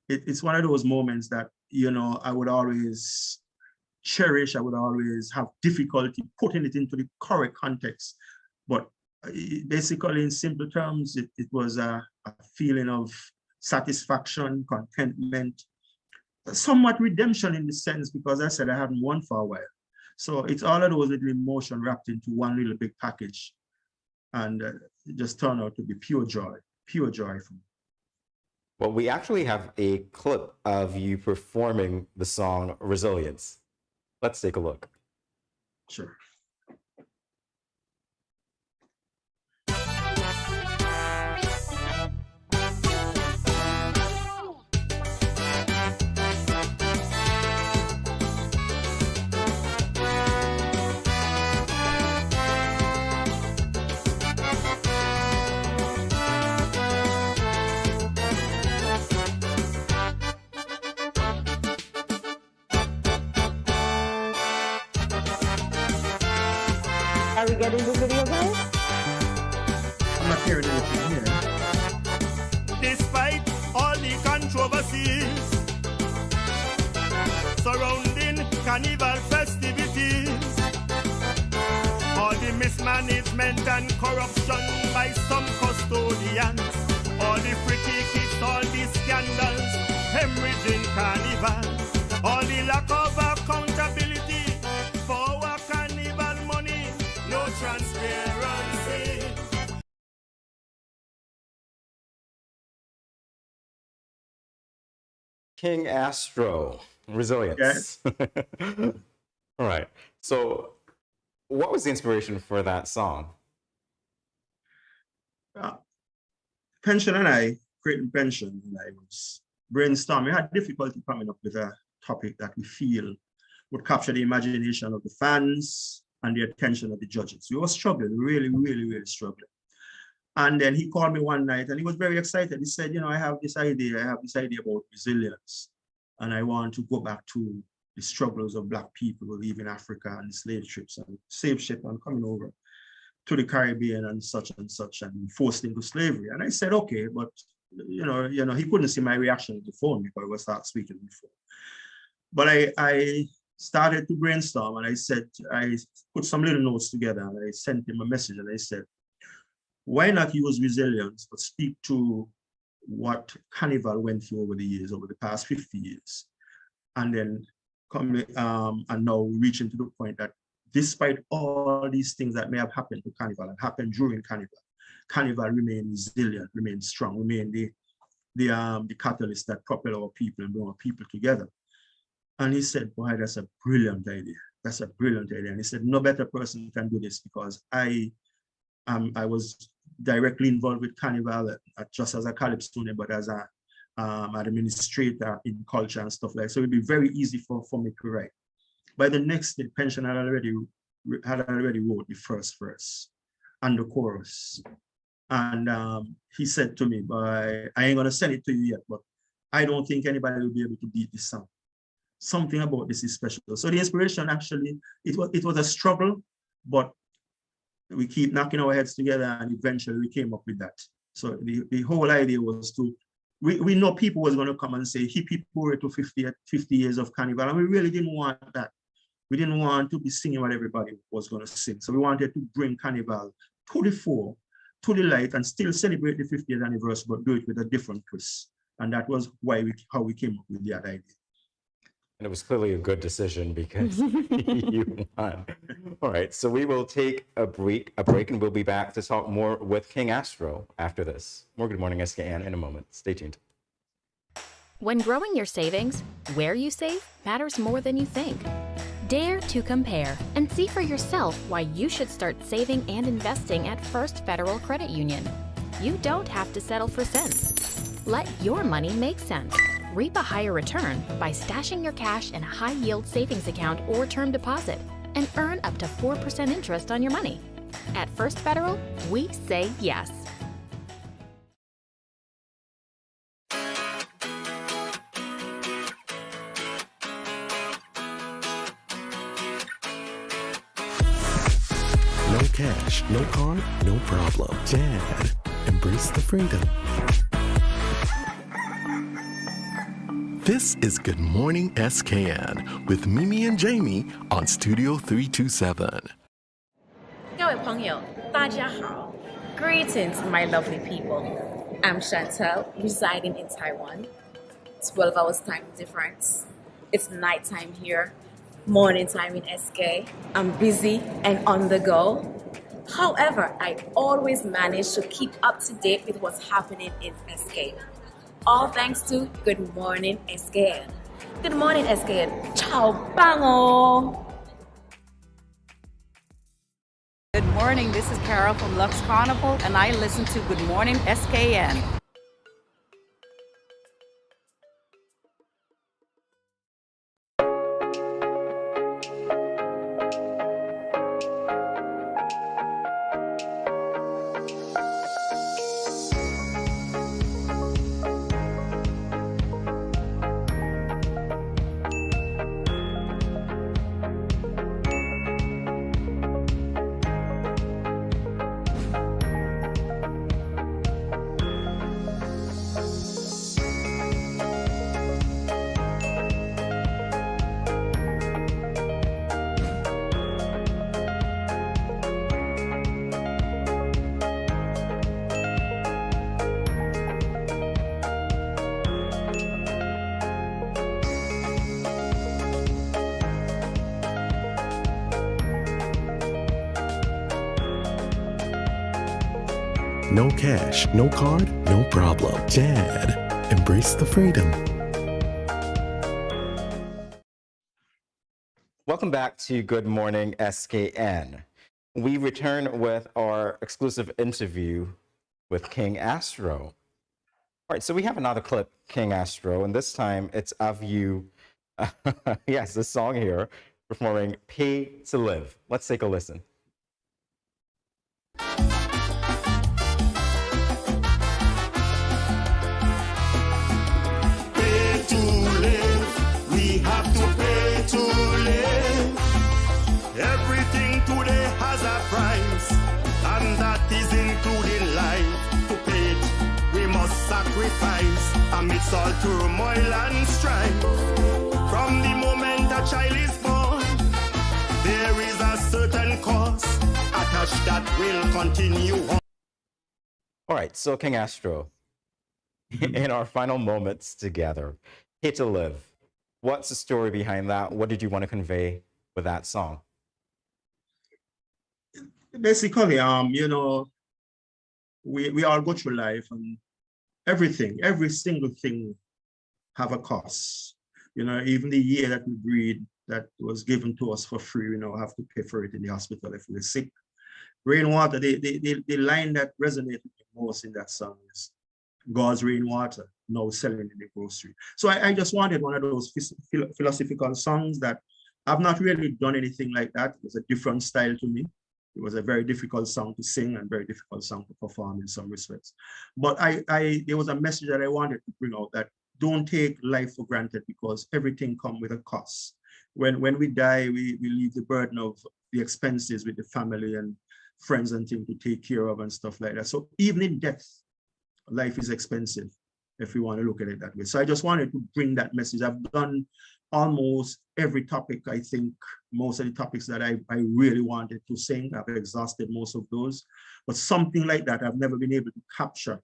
It's one of those moments that, you know, I would always cherish. I would always have difficulty putting it into the correct context. But basically, in simple terms, it was a feeling of satisfaction, contentment, somewhat redemption in the sense, because I said I haven't won for a while. So it's all of those little emotion wrapped into one little big package. And it just turned out to be pure joy for me. Well, we actually have a clip of you performing the song Resilience. Let's take a look. Sure. Are we getting the video, guys? I'm not hearing anything here. Despite all the controversies surrounding carnival festivities, all the mismanagement and corruption by some custodians, all the free tickets, all the scandals, hemorrhaging carnival, all the lack of accountability for our carnival money, no transparency. King Astro, Resilience. Yes. All right. So what was the inspiration for that song? Pension and I, creating Pension, and I was brainstorming. We had difficulty coming up with a topic that we feel would capture the imagination of the fans and the attention of the judges. We were struggling, really struggling. And then he called me one night and he was very excited. He said, you know, I have this idea about resilience. And I want to go back to the struggles of Black people leaving Africa and the slave ships and slave ship and coming over to the Caribbean and such and forced into slavery. And I said, okay, but you know, he couldn't see my reaction on the phone because I was start speaking on the phone. But I started to brainstorm, and I put some little notes together, and I sent him a message, and I said, why not use resilience, but speak to what Carnival went through over the years, over the past 50 years. And then and now reaching to the point that despite all these things that may have happened to Carnival and happened during Carnival, Carnival remained resilient, remained strong, remained the catalyst that propel our people and bring our people together. And he said, boy, that's a brilliant idea. That's a brilliant idea. And he said, no better person can do this, because I was directly involved with Carnival, just as a college student, but as a administrator in culture and stuff like that. So it'd be very easy for me to write. By the next day, Pension had already wrote the first verse and the chorus. And he said to me, I ain't gonna send it to you yet, but I don't think anybody will be able to beat this song. Something about this is special. So the inspiration, actually, it was a struggle, but we keep knocking our heads together, and eventually we came up with that. So the whole idea was we know people was going to come and say hip hip hooray to 50 years of Carnival, and we really didn't want that. We didn't want to be singing what everybody was going to sing. So we wanted to bring Carnival to the fore, to the light, and still celebrate the 50th anniversary, but do it with a different twist. And that was how we came up with that idea. And it was clearly a good decision, because you won. All right, so we will take a break, and we'll be back to talk more with King Astro after this. More Good Morning SKN in a moment. Stay tuned. When growing your savings, where you save matters more than you think. Dare to compare and see for yourself why you should start saving and investing at First Federal Credit Union. You don't have to settle for cents. Let your money make sense. Reap a higher return by stashing your cash in a high-yield savings account or term deposit and earn up to 4% interest on your money. At First Federal, we say yes. No cash, no card, no problem. Jad, embrace the freedom. This is Good Morning SKN with Mimi and Jamie on Studio 327. 各位朋友，大家好. Greetings, my lovely people. I'm Chantel, residing in Taiwan. 12 hours time difference. It's nighttime here, morning time in SK. I'm busy and on the go. However, I always manage to keep up to date with what's happening in SK. All thanks to Good Morning SKN. Good Morning SKN. Ciao, bango! Good morning, this is Carol from Lux Carnival, and I listen to Good Morning SKN. No cash, no card, no problem. Jad, embrace the freedom. Welcome back to Good Morning SKN. We return with our exclusive interview with King Astro. All right, so we have another clip, King Astro, and this time it's of you, yes, this song here, performing Pay to Live. Let's take a listen. Everything today has a price, and that is including life. To pay it, we must sacrifice amidst all turmoil and strife. From the moment a child is born, there is a certain cost attached that will continue on. All right, so King Astro, in our final moments together, Hit to Live. What's the story behind that? What did you want to convey with that song? Basically, you know, we all go through life, and every single thing have a cost. You know, even the year that we breathe, that was given to us for free, we now have to pay for it in the hospital if we're sick. Rainwater, the line that resonated most in that song is God's rainwater, now selling in the grocery. So I just wanted one of those philosophical songs that I've not really done anything like that. It was a different style to me. It was a very difficult song to sing and very difficult song to perform in some respects. But there was a message that I wanted to bring out, that don't take life for granted, because everything comes with a cost. When we die, we leave the burden of the expenses with the family and friends and things to take care of and stuff like that. So even in death, life is expensive, if we want to look at it that way. So I just wanted to bring that message. I've done almost every topic. I think most of the topics that I really wanted to sing, I've exhausted most of those. But something like that, I've never been able to capture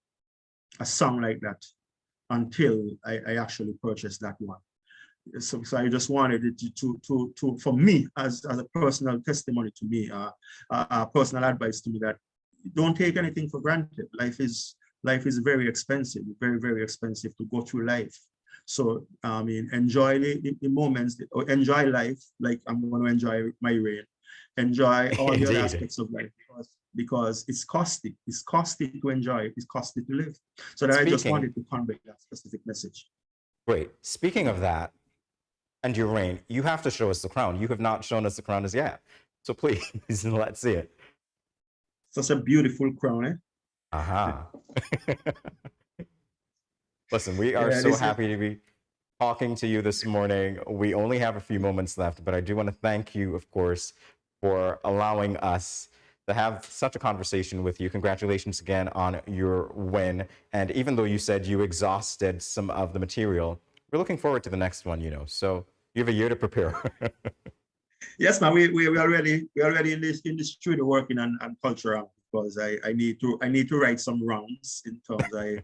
a song like that until I actually purchased that one. So I just wanted it to for me, as a personal testimony to me, a personal advice to me, that don't take anything for granted. Life is very expensive, very, very expensive to go through life. So I mean, enjoy the moments, or enjoy life like I'm going to enjoy my rain. Enjoy all the other aspects of life, because it's costly. It's costly to enjoy. It's costly to live. So that I just wanted to convey that specific message. Great. Speaking of that, and your reign, you have to show us the crown. You have not shown us the crown as yet. So please, let's see it. Such a beautiful crown, eh? Aha. Listen, we are so happy to be talking to you this morning. We only have a few moments left, but I do want to thank you, of course, for allowing us to have such a conversation with you. Congratulations again on your win. And even though you said you exhausted some of the material, we're looking forward to the next one, you know. So you have a year to prepare. Yes, man. We already in the studio working on culture, because I need to right some wrongs in terms.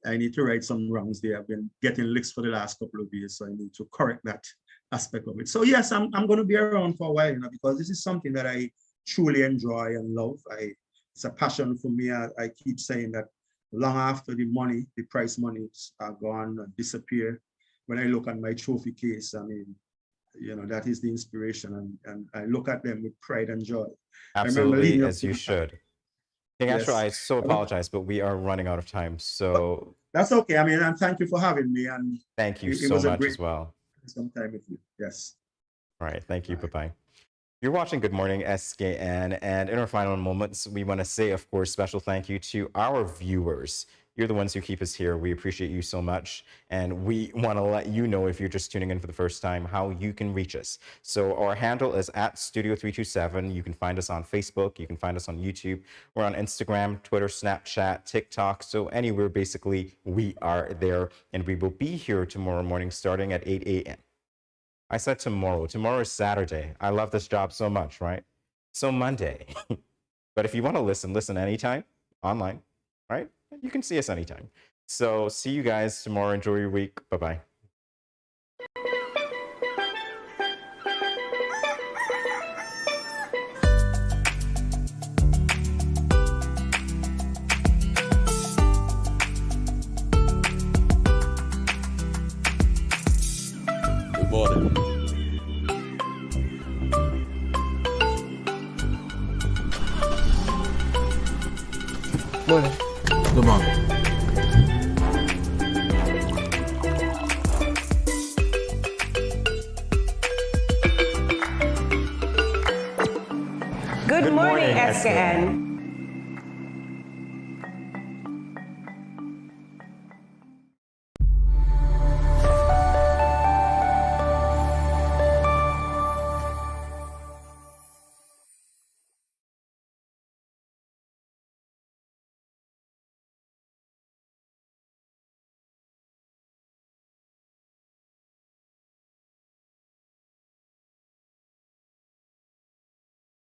I need to right some wrongs there. I've been getting licks for the last couple of years, so I need to correct that aspect of it. So yes, I'm going to be around for a while, you know, because this is something that I truly enjoy and love. It's a passion for me. I keep saying that long after the prize monies are gone and disappear, when I look at my trophy case, I mean, you know, that is the inspiration, and I look at them with pride and joy. Absolutely, as you should. King Yes. Astro, I so apologize, but we are running out of time. So that's okay. I mean, and thank you for having me. And thank you it so was a much great as well. Some time with you. Yes. All right. Thank you. Bye-bye. You're watching Good Morning SKN. And in our final moments, we want to say, of course, special thank you to our viewers. You're the ones who keep us here. We appreciate you so much. And we want to let you know, if you're just tuning in for the first time, how you can reach us. So our handle is @Studio327. You can find us on Facebook. You can find us on YouTube. We're on Instagram, Twitter, Snapchat, TikTok. So anywhere, basically, we are there. And we will be here tomorrow morning starting at 8 a.m. I said tomorrow. Tomorrow is Saturday. I love this job so much, right? So Monday. But if you want to listen anytime, online, right? You can see us anytime. So see you guys tomorrow. Enjoy your week. Bye-bye. Good morning. Morning. Good morning. Good morning, SKN.